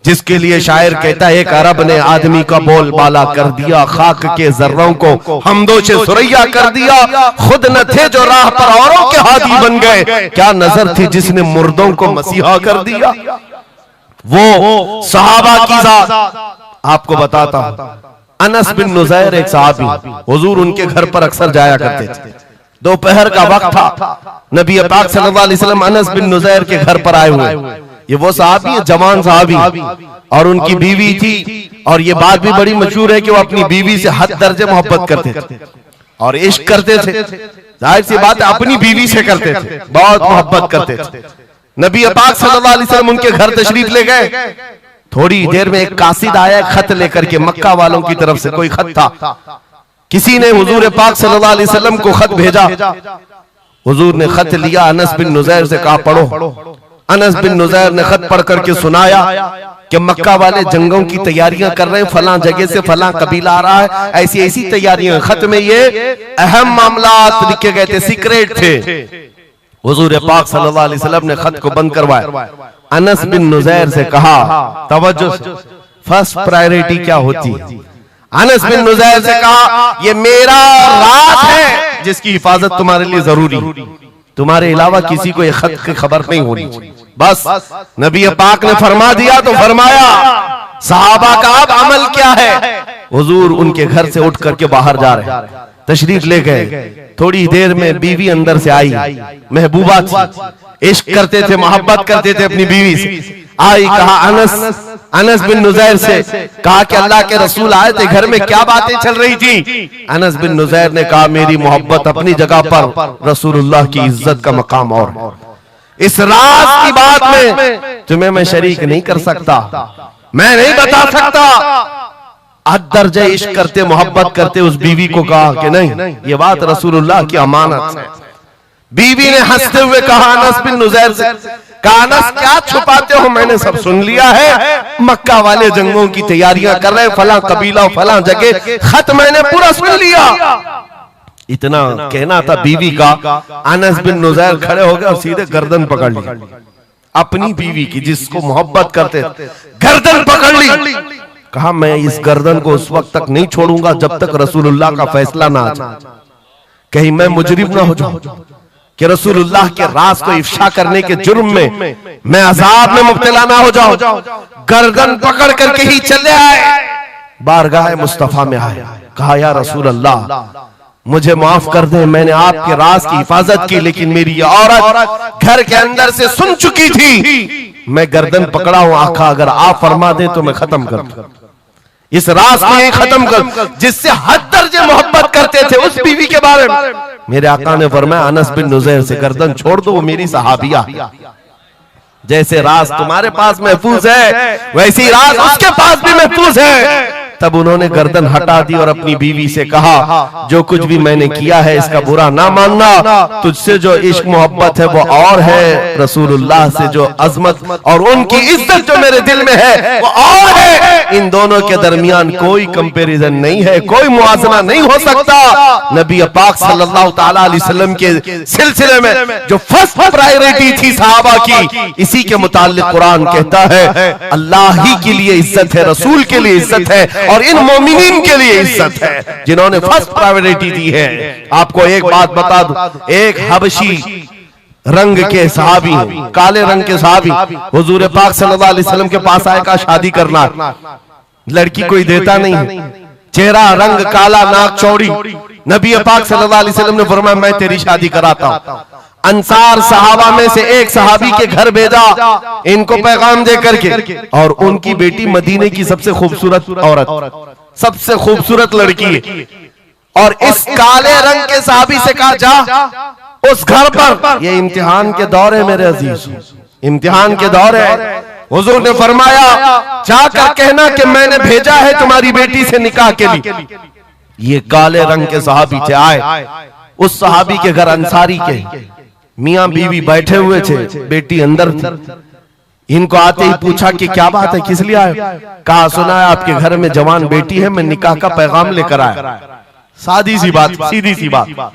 जिसके लिए शायर कहता है एक अरब ने आदमी का बोल बाला कर दिया, खाक के जर्रों को हमदोशे सुरैया कर दिया, खुद न थे जो राह पर औरों के हादी बन गए, क्या नजर थी जिसने मुर्दों को मसीहा कर दिया। वो सहाबा की जात आपको बताता हूं। अनस बिन नुज़ैर एक सहाबी, हुजूर उनके घर पर अक्सर जाया करते थे। दोपहर का वक्त था, नबी पाक सल्लल्लाहु अलैहि वसल्लम अनस बिन नुज़ैर के घर पर आए हुए। ये वो सहाबी है, जवान सहाबी, और उनकी बीवी थी। और ये बात भी बड़ी मशहूर है कि वो अपनी बीवी से हद दर्जे मोहब्बत करते थे और इश्क करते थे। जाहिर सी बात है अपनी बीवी से करते थे, बहुत मोहब्बत करते थे। नबी पाक सल्लल्लाहु अलैहि वसल्लम उनके घर तशरीफ ले गए। थोड़ी देर में एक कासिद आया खत लेकर के, मक्का वालों की तरफ से कोई खत था। किसी ने हुजूर पाक सल्लल्लाहु अलैहि वसल्लम को खत भेजा। हुजूर ने खत लिया, अनस बिन नुज़ैर से कहा पढ़ो। अनस बिन नुज़ैर ने खत पढ़ करके सुनाया कि मक्का वाले जंगों की तैयारियां कर रहे हैं, फलां जगह से फलां कबीला आ रहा है, ऐसी ऐसी तैयारियां। खत में ये अहम मामलात लिखे गए थे, सीक्रेट थे। हुजूर पाक सल्लल्लाहु अलैहि वसल्लम ने खत को बंद करवाया। अनस बिन नुज़ैर से कहा, तवज्जो, फर्स्ट प्रायोरिटी क्या होती है? अनस बिन नुज़ैर से कहा, ये मेरा राज है जिसकी हिफाजत तुम्हारे लिए जरूरी, तुम्हारे अलावा किसी को ये खत की खबर नहीं होनी चाहिए। बस नबी पाक ने फरमा दिया तो फरमाया। सहाबा का अब अमल क्या है? हुजूर उनके घर से उठ करके बाहर जा रहे, तशरीफ ले गए। थोड़ी देर में बीवी अंदर से आई, महबूबा थी, इश्क करते थे, मोहब्बत करते थे अपनी बीवी से। आई, कहा अनस बिन नुज़ैर से कहा कि अल्लाह के रसूल आए थे, घर में क्या बातें चल रही थी? अनस बिन नुज़ैर ने कहा, मेरी मोहब्बत अपनी जगह पर, रसूलुल्लाह की इज्जत का मकाम और इस राज की बात में तुम्हें मैं शरीक नहीं कर सकता, मैं नहीं बता सकता। हद दर्जे इश्क करते, मोहब्बत करते उस बीवी को कहा कि नहीं, ये बात रसूलुल्लाह की अमानत है। बीवी ने हंसते हुए कहा अनस बिन नुज़ैर से, कहा अनस क्या छुपाते हो, मैंने सब सुन लिया है। मक्का वाले जंगों की तैयारियां कर रहे, फलां कबीला फलां जगह, खत मैंने पूरा सुन लिया। इतना कहना था बीवी का। अनस बिन नुज़ैर खड़े हो गए और सीधे गर्दन पकड़ ली, अपनी बीवी की जिसको मोहब्बत करते, गर्दन पकड़ ली। कहा मैं इस गर्दन को उस वक्त तक नहीं छोड़ूंगा जब तक रसूलुल्लाह का फैसला ना आ जाए, कहीं मैं मुजरिम ना हो जाऊं कि रसूलुल्लाह के राज को इफ्शा करने के जुर्म में मैं अजाब में मुब्तला ना हो जाऊं। गर्दन पकड़ करके ही चले आए, बारगाह मुस्तफा में आए। कहा या रसूल अल्लाह, मुझे माफ कर दे, मैंने आपके राज की हिफाजत की, लेकिन मेरी ये औरत घर के अंदर से सुन चुकी थी, मैं गर्दन पकड़ा हूं। आका अगर आप फरमा दें तो मैं खत्म कर दूं, इस राज को ही खत्म कर, जिससे हद दर्जे मोहब्बत करते थे उस बीवी के बारे में। मेरे आका ने फरमाया अनस बिन नुज़ैर से गर्दन छोड़ दो, वो मेरी सहाबिया। जैसे राज तुम्हारे पास महफूज है, वैसे ही राज उसके पास भी महफूज है। तब उन्होंने गर्दन हटा दी और अपनी बीवी से कहा, जो कुछ भी मैंने किया है इसका बुरा ना मानना, तुझसे जो इश्क मोहब्बत है वो और है, रसूलुल्लाह से जो अजमत और उनकी इज्जत जो मेरे दिल में है वो और है। इन दोनों के दरमियान कोई कंपैरिजन नहीं है, कोई मुआजना नहीं हो सकता। नबी पाक सल्लल्लाहु तआला अलैहि वसल्लम के सिलसिले में जो फर्स्ट प्रायोरिटी थी सहाबा की, इसी के मुताल्लिक कुरान कहता है अल्लाह ही के लिए इज्जत है, रसूल के लिए इज्जत है और इन मोमिनीन के लिए इज्जत है जिन्होंने फर्स्ट प्रायोरिटी दी है। आपको एक बात बता दूं, एक हबशी रंग के सहाबी, काले रंग के सहाबी हुजूर पाक सल्लल्लाहु अलैहि वसल्लम के पास आए, कहा शादी करना। लड़की कोई देता नहीं, चेहरा रंग काला, नाक चौड़ी। नबी पाक सल्लल्लाहु अलैहि वसल्लम ने फरमाया मैं तेरी शादी कराता हूं। अंसार सहाबा में से एक सहाबी के घर भेजा इनको पैगाम दे करके, और उनकी बेटी मदीने की सबसे खूबसूरत औरत, सबसे खूबसूरत लड़की है। और इस काले रंग के सहाबी से कहा जा उस घर पर, ये इम्तिहान के दौर है मेरे अजीज, इम्तिहान के दौर है। हुजूर ने फरमाया जाकर कहना कि मैंने भेजा है तुम्हारी बेटी से निकाह के लिए। ये काले रंग के सहाबी थे, आए उस सहाबी के घर, अंसारी के मियां बीवी बैठे हुए थे, बेटी अंदर थी। इनको आते ही पूछा कि क्या बात है, किस लिए आए? कहा सुना है आपके घर में जवान बेटी है, मैं निकाह का पैगाम लेकर आया। सादी सी बात, सीधी सी बात।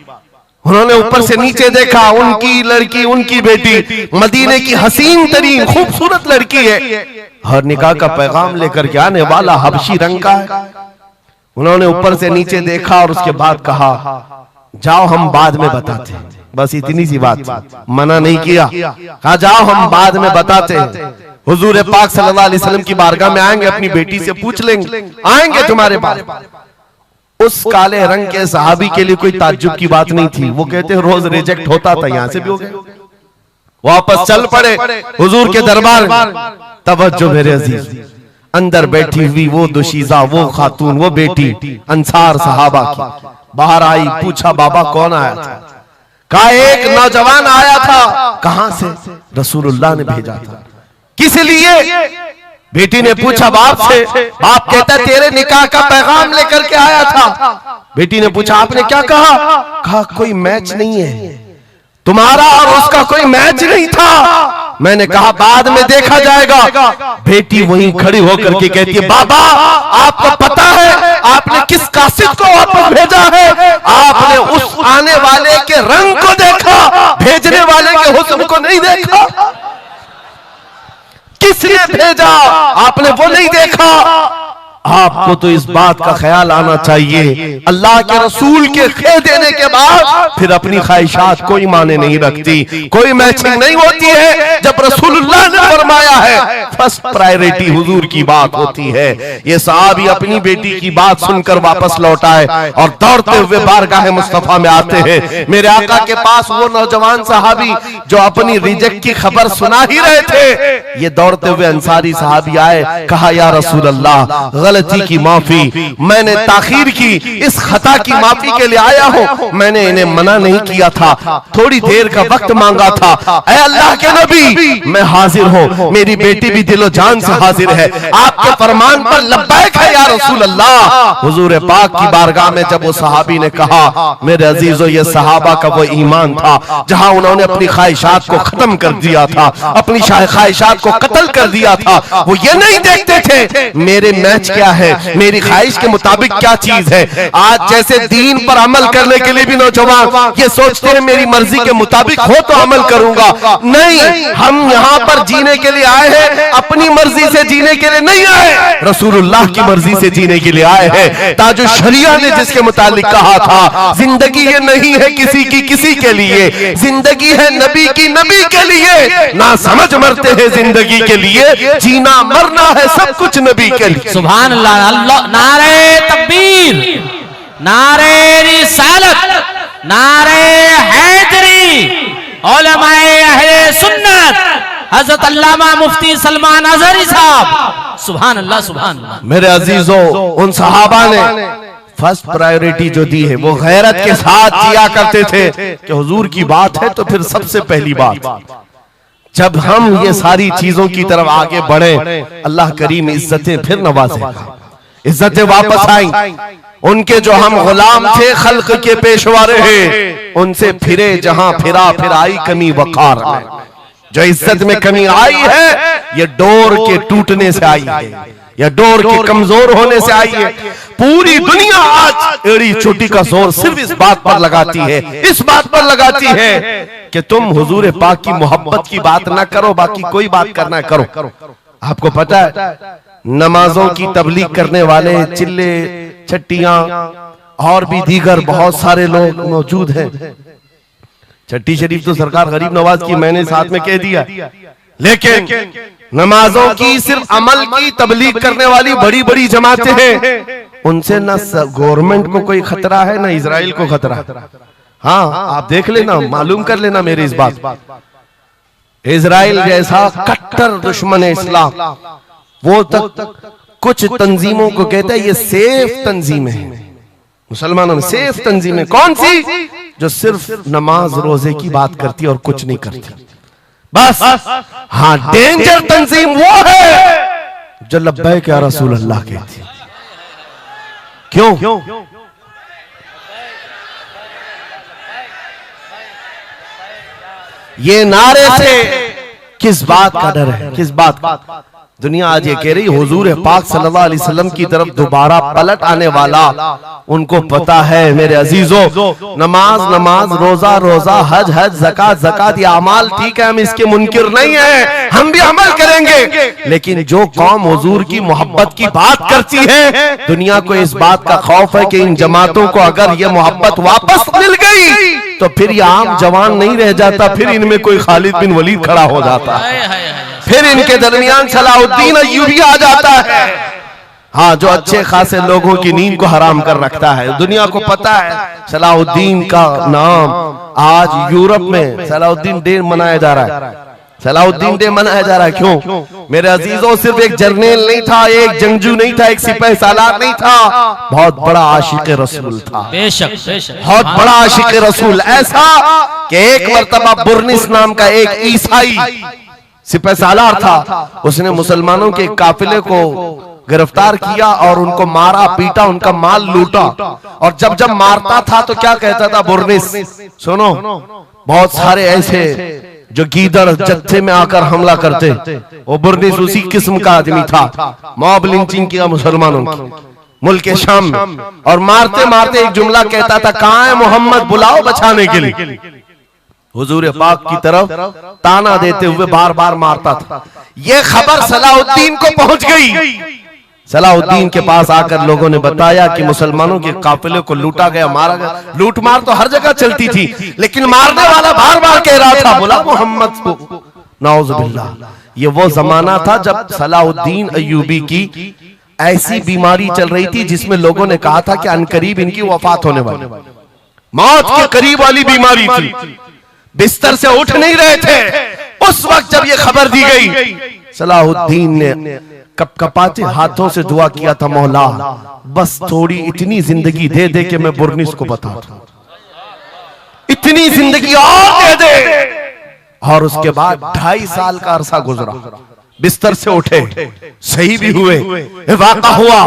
उन्होंने ऊपर से नीचे देखा, उनकी लड़की, उनकी बेटी मदीने की हसीन तरीन खूबसूरत लड़की है और निकाह का पैगाम लेकर के आने वाला हबशी रंग का है। उन्होंने ऊपर से नीचे देखा और उसके बाद कहा जाओ हम बाद में बताते हैं। बस इतनी सी बात, मना नहीं किया, कहा जाओ हम बाद में बताते हैं। हुजूर पाक सल्लल्लाहु अलैहि वसल्लम की बारगाह में आएंगे, अपनी बेटी से पूछ लेंगे, आएंगे तुम्हारे पास। उस काले रंग के सहाबी के लिए कोई ताज्जुब की बात नहीं थी। वो कहते हैं रोज रिजेक्ट होता था, यहां से भी हो गए। वापस चल पड़े हुजूर के दरबार में। तवज्जो मेरे अजीज, अंदर बैठी हुई वो दुशीजा, वो खातून, वो बेटी अंसार सहाबा की बाहर आई। पूछा बाबा कौन आया था? कहा एक नौजवान आया था। कहां से? रसूलुल्लाह ने भेजा था। किस लिए? बेटी ने पूछा बाप से। बाप कहता तेरे निकाह का पैगाम लेकर के आया था। बेटी ने पूछा आपने क्या कहा? कहा कोई मैच नहीं है, तुम्हारा और उसका कोई मैच नहीं था। मैंने कहा बाद में देखा जाएगा। बेटी वहीं खड़ी होकर के कहती है, बाबा आपको पता है आपने किस कासिद को वापस भेजा है? आपने उस आने वाले के रंग को देखा, भेजने वाले के हुस्न को नहीं देखा। किसने भेजा आपने वो नहीं देखा। आपको तो इस बात का ख्याल आना चाहिए, अल्लाह के रसूल के कह देने के बाद फिर अपनी ख्वाहिशात कोई माने नहीं रखती, कोई मैचिंग नहीं होती है। जब रसूलुल्लाह ने फरमाया है फर्स्ट प्रायोरिटी हुजूर की बात होती है। ये सहाबी अपनी बेटी की बात सुनकर वापस लौट आए और दौड़ते हुए बारगाह मुस्तफा में आते हैं। मेरे आका के पास वो नौजवान सहाबी जो अपनी रिजेक्ट की खबर सुना ही रहे थे, ये दौड़ते हुए अंसारी सहाबी आए, कहा या रसूल अल्लाह गलती की माफी, मैंने ताखीर की, इस खता की माफी के लिए आया हूं। मैंने इन्हें मना नहीं किया था, थोड़ी देर का वक्त मांगा था। ऐ अल्लाह के नबी मैं हाजिर हूं, मेरी बेटी भी दिलो जान से हाजिर है, आपके फरमान पर लब्बैक है या रसूल अल्लाह। हुजूर पाक की बारगाह में जब वो सहाबी ने कहा, मेरे अजीजों ये सहाबा का वो ईमान था जहां उन्होंने अपनी ख्वाहिशात को खत्म कर दिया था, अपनी ख्वाहिशात को कत्ल कर दिया था। वो ये नहीं देखते थे मेरे मैच क्या है, मेरी ख्वाहिश के मुताबिक क्या चीज है। आज जैसे दीन पर अमल करने के लिए भी नौजवान ये सोचते हैं मेरी मर्जी के मुताबिक हो तो अमल करूंगा। नहीं, हम यहाँ पर जीने के लिए आए हैं, अपनी मर्जी से जीने के लिए नहीं आए, रसूलुल्लाह की मर्जी से जीने के लिए आए हैं। ताजो शरिया ने जिसके मुतालिक कहा था, जिंदगी ये नहीं है किसी की किसी के लिए, जिंदगी है नबी की नबी के लिए। ना समझ मरते हैं जिंदगी के लिए, जीना मरना है सब कुछ नबी के लिए। सुभान अल्लाह, अल्लाह, नारे तकबीर, नारे रिसालत, नारे हैदरी, उलमाए अहले सुन्नत, हजरत अल्लामा मुफ्ती सलमान अजहरी साहब। सुभान अल्लाह, सुभान अल्लाह। मेरे अजीजों, उन सहाबा ने फर्स्ट प्रायोरिटी जो दी है वो गैरत के साथ जिया करते थे कि हुजूर की बात है तो फिर सबसे पहली बात। जब हम ये सारी चीजों की तरफ आगे बढ़े, अल्लाह करीम इज्जतें फिर नवाजेगा, इज्जतें वापस आई। उनके जो हम गुलाम थे खल्क के पेशवा रहे, उनसे फिरे जहां फिरा फिर आई कमी वकार में। जो इज्जत में कमी आई है ये डोर के टूटने से आई है, या डोर के कमजोर होने से आई है। पूरी दुनिया आज एड़ी चोटी का जोर सिर्फ इस बात पर लगाती है, इस बात पर लगाती है कि तुम हुजूर पाक की मोहब्बत की बात ना करो, बाकी कोई बात करना करो। आपको पता है नमाजों की तबलीग करने वाले चिल्ले छट्टियां और भी दीगर बहुत सारे लोग मौजूद हैं। छट्टी शरीफ तो सरकार गरीब नवाज की मैंने साथ में कह दिया, लेकिन नमाजों की सिर्फ अमल की तबलीग करने वाली बड़ी बड़ी जमातें हैं, उनसे ना गवर्नमेंट को कोई खतरा है ना इजराइल को खतरा है। हाँ, आप देख लेना, मालूम कर लेना मेरी इस बात। इजराइल जैसा कट्टर दुश्मन इस्लाम, वो तक कुछ तंजीमों को कहता है ये सेफ तंजीम है, मुसलमानों में सेफ तंजीम है। कौन सी? जो सिर्फ नमाज रोजे की बात करती है और कुछ नहीं करती, बस। हाँ, डेंजर तंजीम वो है जो लब्बैक या रसूल अल्लाह कहती है। क्यों? ये नारे से किस बात का डर है, किस बात का? दुनिया आज ये कह रही हुजूर पाक सल्लल्लाहु अलैहि वसल्लम की तरफ दोबारा पलट आने वाला, उनको पता है मेरे अजीजों, नमाज नमाज, रोजा रोजा, हज हज, ज़कात ज़कात, ये अमाल ठीक है, हम इसके मुनकिर नहीं है, हम भी अमल करेंगे। लेकिन जो कौम हुजूर की मोहब्बत की बात करती है, दुनिया को इस बात का खौफ है कि इन जमातों को अगर ये मोहब्बत वापस मिल गई तो फिर ये आम जवान नहीं रह जाता, फिर इनमें कोई खालिद बिन वलीद खड़ा हो जाता है, फिर इनके दरमियान सलाहुद्दीन अय्यूबी आ जाता है। हाँ, जो अच्छे खासे लोगों की नींद को हराम कर रखता है। दुनिया को पता है सलाहुद्दीन का नाम आज यूरोप में सलाहुद्दीन डे मनाया जा रहा है, सलाहुद्दीन डे मनाया जा रहा है। क्यों मेरे अजीजों? सिर्फ एक जर्नल नहीं था, एक जंगजू नहीं था, एक सिपाही सालार नहीं था, बहुत बड़ा आशिक रसूल था। बेशक बेशक, बहुत बड़ा आशिक रसूल, ऐसा कि एक मर्तबा बुर्निस नाम का एक ईसाई सिपाही सालार था, उसने मुसलमानों के काफिले को गिरफ्तार किया और उनको मारा पीटा, उनका माल लूटा। और जब जब मारता था तो क्या कहता था? बुर्निस। सुनो, बहुत सारे ऐसे जो गीदड़ जत्थे में आकर हमला करते, वो बुर्निस उसी किस्म का आदमी था। मॉब लिंचिंग किया मुसलमानों की मुल्क के शाम में, और मारते मारते एक जुमला कहता था, कहां है मोहम्मद, बुलाओ बचाने के लिए। हुजूर पाक की तरफ ताना देते हुए बार बार मारता था। यह खबर सलाहुद्दीन को पहुंच गई। सलाहुद्दीन के पास आकर लोगों ने बताया कि मुसलमानों के काफिले को लूटा गया, मारा गया। लूट मार तो हर जगह चलती थी, लेकिन मारने वाला बार बार कह रहा था, बुला मोहम्मद को। नाउजुबिल्लाह। ये वो जमाना था जब सलाहुद्दीन अय्यूबी की ऐसी बीमारी चल रही थी जिसमें लोगों ने कहा था कि अनकरीब इनकी वफात होने वाली, मौत के करीब वाली बीमारी थी, बिस्तर से उठ नहीं रहे थे। उस वक्त जब ये खबर दी गई, सलाहुद्दीन ने कपकपाते हाथों से दुआ किया था, मौला बस थोड़ी इतनी जिंदगी दे दे कि मैं बुर्निस को बता दूं, इतनी जिंदगी और दे दे। और उसके बाद 2.5 साल का अरसा गुजरा, बिस्तर से उठे, सही भी हुए, वाक़ा हुआ,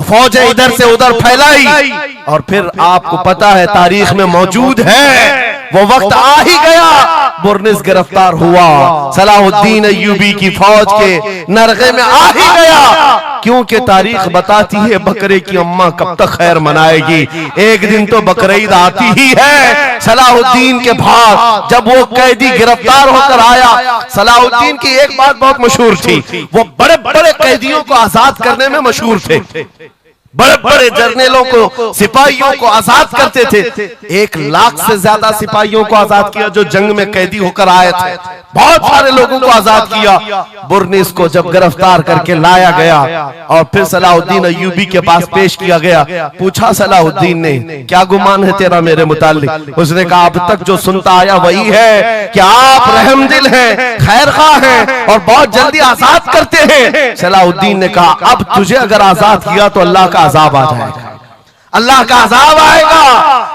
फौजें इधर से उधर फैलाई, और फिर आपको पता है तारीख में मौजूद है, वो वक्त आ ही गया, बुर्निस गिरफ्तार हुआ, सलाहुद्दीन अय्यूबी की फौज के नरगे में आ ही गया। क्योंकि तारीख बताती है बकरे की अम्मा कब तक खैर मनाएगी, एक दिन तो बकरीद आती ही है। सलाहुद्दीन के बाद जब वो कैदी गिरफ्तार होकर आया, सलाहुद्दीन की एक बात बहुत मशहूर थी, वो बड़े बड़े कैदियों को आजाद करने में मशहूर थे, बड़े बड़े जर्नलों को, सिपाहियों को आजाद करते थे। 1 लाख से ज्यादा सिपाहियों को आजाद किया जो जंग में कैदी होकर आए थे, बहुत सारे लोगों को आजाद किया। बुर्निस को जब गिरफ्तार करके लाया गया और फिर सलाहुद्दीन अय्यूबी के पास पेश किया गया, पूछा सलाहुद्दीन ने, क्या गुमान है तेरा मेरे मुताल्लिक? उसने कहा, अब तक जो सुनता आया वही है कि आप रहमदिल हैं, खैरख्वाह हैं और बहुत जल्दी आजाद करते हैं। सलाहुद्दीन ने कहा, अब तुझे अगर आजाद किया तो अल्लाह का अजाब आ जाएगा, अल्लाह का अजाब आएगा।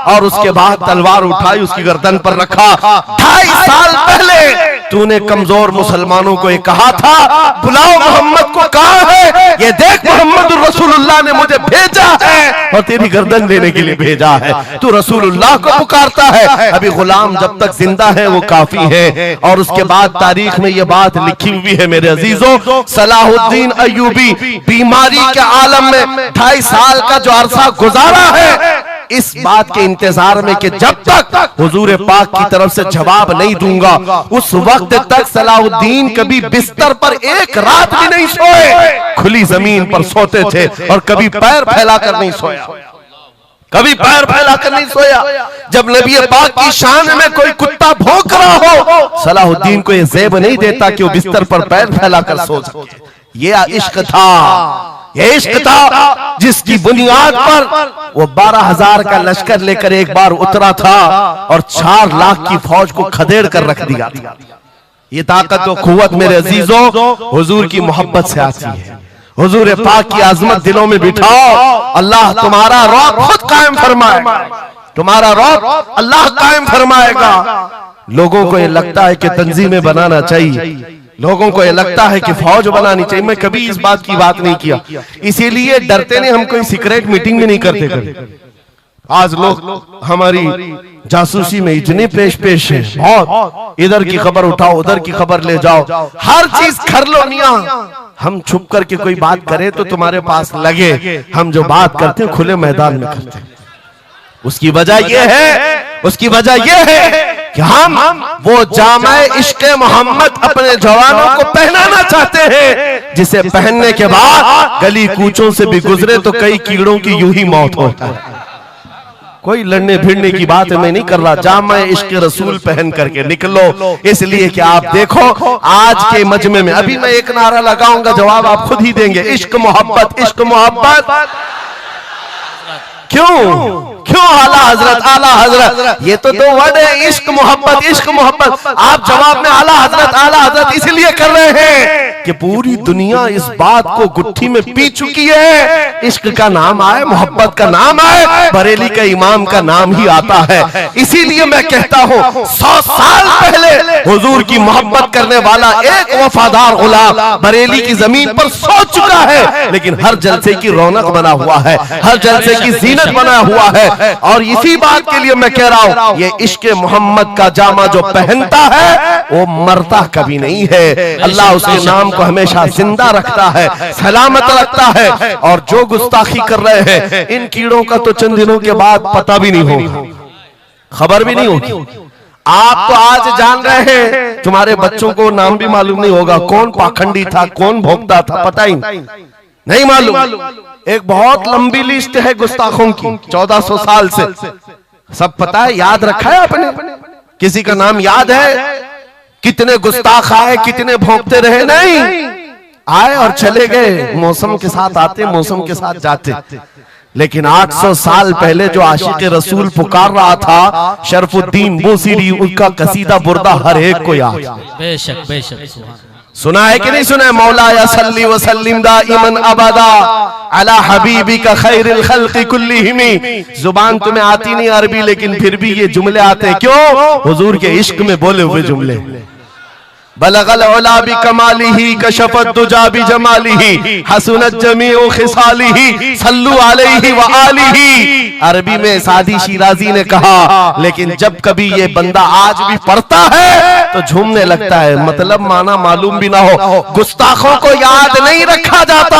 और उसके बाद तलवार उठाई, उसकी गर्दन पर रखा। 2.5 साल पहले तूने कमजोर मुसलमानों को एक कहा था, बुलाओ मोहम्मद को, कहां है ये देख, मोहम्मद रसूलुल्लाह ने मुझे भेजा है और तेरी गर्दन लेने के लिए भेजा है। तू रसूलुल्लाह को पुकारता है, अभी गुलाम जब तक जिंदा है वो काफी है। और उसके बाद तारीख में ये बात लिखी हुई है मेरे अजीजों, सलाहुद्दीन अय्यूबी बीमारी के आलम में 2.5 साल का जो अरसा गुजारा है, इस बात के इंतजार में कि जब तक हुजूर पाक की तरफ से जवाब नहीं दूंगा, उस वक्त तक सलाहुद्दीन कभी बिस्तर पर एक रात भी नहीं सोए, खुली जमीन पर सोते थे और कभी पैर फैलाकर नहीं सोया, कभी पैर फैलाकर नहीं सोया। जब नबी पाक की शान में कोई कुत्ता भौंक रहा हो, सलाहुद्दीन को यह ज़ेब नहीं देता कि वो बिस्तर पर पैर फैलाकर सो सके। ये इश्क था, ये इश्क था जिसकी बुनियाद पर वो 12,000 का लश्कर लेकर एक बार उतरा था और 4 लाख की फौज को खदेड़ कर रख दिया था। ये ताकत और कुव्वत मेरे अजीजों हुजूर की मोहब्बत से आती है। हुजूर पाक की आजमत दिलों में बिठाओ, अल्लाह तुम्हारा रौब खुद कायम फरमाएगा, तुम्हारा रौब अल्लाह कायम फरमाएगा। लोगों को ये लगता है कि तंजीमें बनाना चाहिए, लोगों को ये लगता है कि फौज बनानी चाहिए। मैं कभी इस बात की बात नहीं किया, इसीलिए डरते नहीं, हम कोई सीक्रेट मीटिंग भी नहीं करते कभी। आज लोग हमारी जासूसी में इतने पेश है, बहुत इधर की खबर उठाओ, उधर की खबर ले जाओ, हर चीज कर लो मियां। हम छुप करके कोई बात करें तो तुम्हारे पास लगे हम जो बात करते हैं खुले मैदान में करते हैं। उसकी वजह यह है, उसकी वजह यह है कि हम वो जामे इश्क़े मोहम्मद अपने जवानों को पहनाना चाहते हैं, जिसे पहनने के बाद गली कूचों से भी गुजरे तो कई कीड़ों की यूं ही मौत होता है। कोई लड़ने भिड़ने की बात मैं नहीं कर रहा, जामे इश्क़े रसूल पहन करके निकलो। इसलिए कि आप देखो आज के मजमे में, अभी मैं एक नारा लगाऊंगा, जवाब आप खुद ही देंगे, इश्क मोहब्बत, इश्क मोहब्बत। क्यों आला हजरत, आला हजरत, ये तो 2 वर्ड है, इश्क मोहब्बत, इश्क मोहब्बत। आप जवाब में आला हजरत इसलिए कर रहे हैं कि पूरी दुनिया इस बात को गुत्थी में पी चुकी है, इश्क का नाम आए, मोहब्बत का नाम आए, बरेली का इमाम का नाम ही आता है। इसीलिए मैं कहता हूं 100 साल पहले हुजूर की मोहब्बत करने वाला एक वफादार गुलाम बरेली की जमीन पर सो चुका है, लेकिन हर जलसे की रौनक बना हुआ है, हर जलसे की जीनत बना हुआ है। और इसी बात के लिए मैं कह रहा हूं, ये इश्क मोहम्मद का जामा जो पहनता है वो मरता कभी नहीं है। अल्लाह उसके नाम को हमेशा जिंदा रखता है, सलामत रखता है। और जो गुस्ताखी कर रहे हैं, इन कीड़ों का तो चंद दिनों के बाद पता भी नहीं होगा, खबर भी नहीं होगी। आप तो आज जान रहे हैं, तुम्हारे बच्चों को नाम भी मालूम नहीं होगा, कौन पाखंडी था, कौन भोगता था, पता ही नहीं मालूम। एक बहुत लंबी लिस्ट है गुस्ताखों की, 1400 साल से, सब पता है, याद रखा है आपने? किसी का नाम याद है? कितने गुस्ताख आए, कितने भोंकते रहे? नहीं, आए और चले गए, मौसम के साथ आते, मौसम के साथ जाते। लेकिन 800 साल पहले जो आशिक रसूल पुकार रहा था, शरफुद्दीन बूसीरी, उनका कसीदा बुर्दा हर एक को याद। बेशक बेशक, सुना है कि नहीं सुना है? मौलाया सल्ली व सल्लिम दाइमन अबदा अला हबीबिका खैरिल खल्क़ि कुल्लिहिम। जुबान तुम्हें आती नहीं अरबी, लेकिन फिर भी ये जुमले आते हैं। क्यों? हुजूर के इश्क में बोले हुए जुमले। बलगल उला बि कमालिही कशफत दुजा बि जमालिही हसनत जमीउ खिसालिही सल्लु अलैहि व आलिही। अरबी में सादी शिराजी ने कहा, लेकिन जब कभी ये बंदा आज भी पढ़ता है तो झूमने लगता है, मतलब माना मालूम भी ना हो। गुस्ताखों को याद नहीं रखा जाता,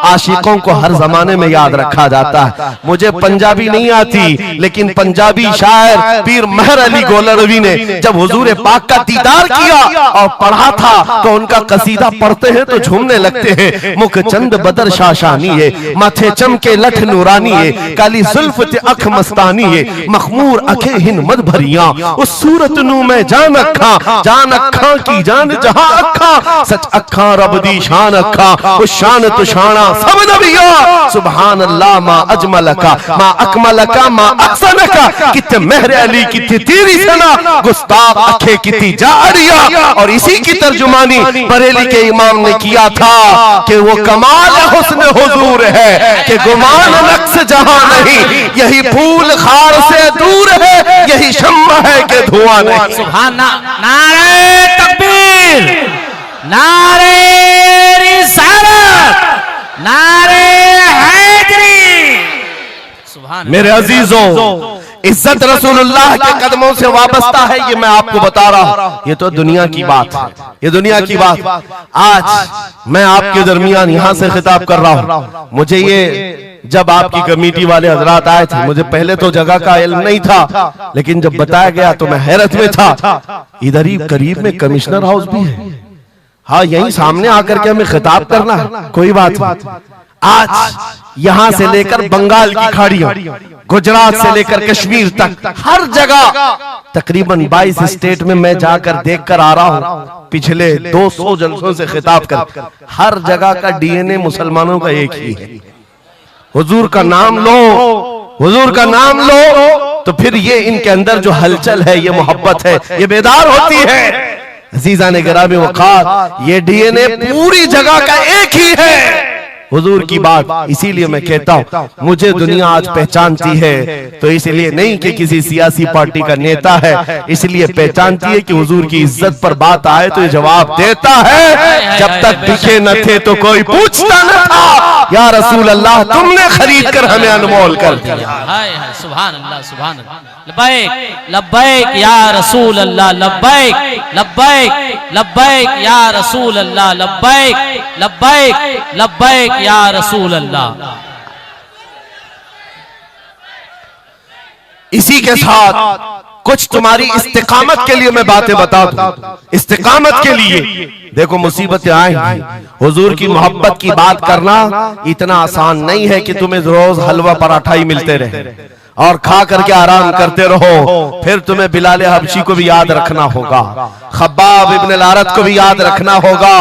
आशिकों को हर जमाने में याद रखा जाता है। मुझे पंजाबी नहीं आती, लेकिन पंजाबी शायर पीर महर अली गोलरवी ने जब हुजूर पाक का दीदार किया और पढ़ा था, तो उनका कसीदा पढ़ते हैं तो झूमने लगते हैं। मुख चंद बदर शाशानी है, माथे चमके लठ नूरानी है, काली जुल्फ ते अख मस्तानी है, मखमूर अखे हिन मद भरिया, उस सूरत नू मैं जान अखा, जान अखा की जान जहां अखा, सच अखा रब दी शान अखा, उस शान तो शाना सब नबिया। सुभान अल्लाह मा अजमलका मा अकमलका मा अहसनका, कितने महर अली कितनी तेरी सना, गुस्ताख अखे कितनी जारिया। और इसी की तर्जुमानी बरेली के इमाम ने किया था कि वो कमाल हुस्न हुजूर है कि गुमान नक्श जहां नहीं, यही फूल खार से दूर है, यही शम्मा है कि धुआं नहीं। सुभान। नारे तकबीर, नारे रिसालत, नारे हैदरी। सुभान। मेरे अजीजों, इज्जत रसूलुल्लाह के कदमों से वाबस्ता है, ये मैं आपको बता रहा हूं। ये तो दुनिया की बात है, ये दुनिया की बात। आज मैं आपके दरमियान यहां से खिताब कर रहा हूं। मुझे ये जब आपकी कमेटी वाले हजरात आए थे, मुझे पहले तो जगह का इल्म नहीं था, लेकिन जब बताया गया तो मैं हैरत में था। इधर ही करीब में कमिश्नर हाउस भी है, हाँ यही सामने आकर के हमें खिताब करना है, कोई बात नहीं। आज यहां से लेकर बंगाल की खाड़ियों, गुजरात से लेकर कश्मीर तक, हर जगह तकरीबन 22 स्टेट में मैं जाकर देख कर आ रहा हूं, पिछले 200 जलसों से खिताब कर। हर जगह का डीएनए मुसलमानों का एक ही है। हुजूर का नाम लो, हुजूर का नाम लो, तो फिर ये इनके अंदर जो हलचल है, ये मोहब्बत है, ये बेदार होती है। अजीज़ान गिरामी वक़ार, ये डीएनए पूरी जगह का एक ही है, हुजूर की बात। इसीलिए मैं कहता हूं, मुझे दुनिया आज पहचानती है तो इसलिए नहीं कि किसी सियासी पार्टी का नेता है, इसलिए पहचानती है कि हुजूर की इज्जत पर बात आए तो ये जवाब देता है। जब तक दिखे न थे तो कोई पूछता न था, या रसूल अल्लाह तुमने खरीद कर हमें अनमोल कर दिया। हाय हाय, सुभान अल्लाह, सुभान अल्लाह। लब्बैक लब्बैक या रसूल अल्लाह, लब्बैक लब्बैक लब्बैक या रसूल अल्लाह, लब्बैक लब्बैक लब्बैक या रसूल अल्लाह। इसी के साथ कुछ तुम्हारी इस्तिकामत के लिए मैं बातें बता दूं। इस्तिकामत के लिए देखो, मुसीबतें आएंगी। हुजूर की मोहब्बत की बात करना इतना आसान नहीं है कि तुम्हें रोज हलवा पराठा ही मिलते रहे और खा करके आराम करते रहो। फिर तुम्हें बिलाल हबशी को भी याद रखना होगा, खब्बाब इब्न अल-अरत को भी याद रखना होगा,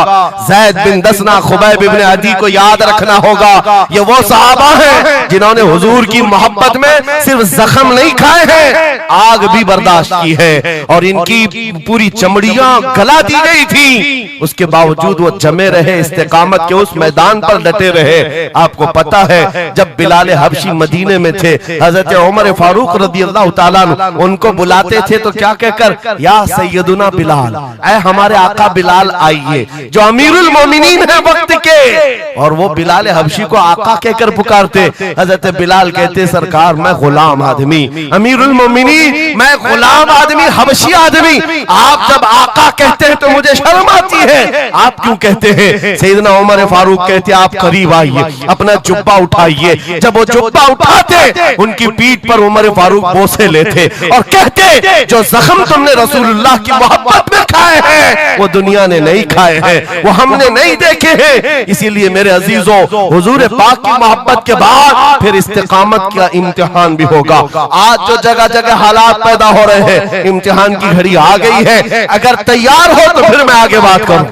ज़ैद बिन दसना, खुबैब इब्न अदी को याद रखना होगा। ये वो सहाबा हैं जिन्होंने हुजूर की मोहब्बत में सिर्फ जख्म नहीं खाए हैं, आग भी बर्दाश्त की है और इनकी पूरी चमड़ियां गला दी गई थी, उसके बावजूद वो जमे रहे, इस्तिकामत के उस मैदान पर डटे रहे। आपको पता है जब बिलाल हबशी मदीने में थे, हजरत उमर फारूक रज़ियल्लाहु ताला अन्हु उनको बुलाते थे तो क्या कहकर, या सैयदुना बिलाल, ऐ हमारे आका बिलाल आइए, जो अमीरुल मोमिनीन है वक्त के। और वो बिलाल हबशी को आका कहकर पुकारते। हजरत बिलाल कहते, सरकार मैं गुलाम आदमी, अमीरुल मोमिनीन मैं गुलाम आदमी, हबशी आदमी, आप जब आका कहते हैं तो मुझे शर्म आती है, आप क्यों कहते हैं? सैयदना उमर फारूक कहते, आप करीब आइए, अपना जुब्बा उठाइए। जब वो जुब्बा उठाते, उनकी पीठ पर उमर फारूक बोसे लेते और कहते, जो जख्म तुमने रसूलुल्लाह की मोहब्बत में खाए हैं वो दुनिया ने नहीं खाए हैं, वो हमने नहीं देखे हैं। इसीलिए मेरे अजीजों, हुजूर पाक की मोहब्बत के बाद फिर इस्तिकामत का इम्तिहान भी होगा। आज जो जगह जगह हालात पैदा हो रहे हैं, इम्तिहान की घड़ी आ गई है। अगर तैयार हो तो फिर मैं आगे बात करूं।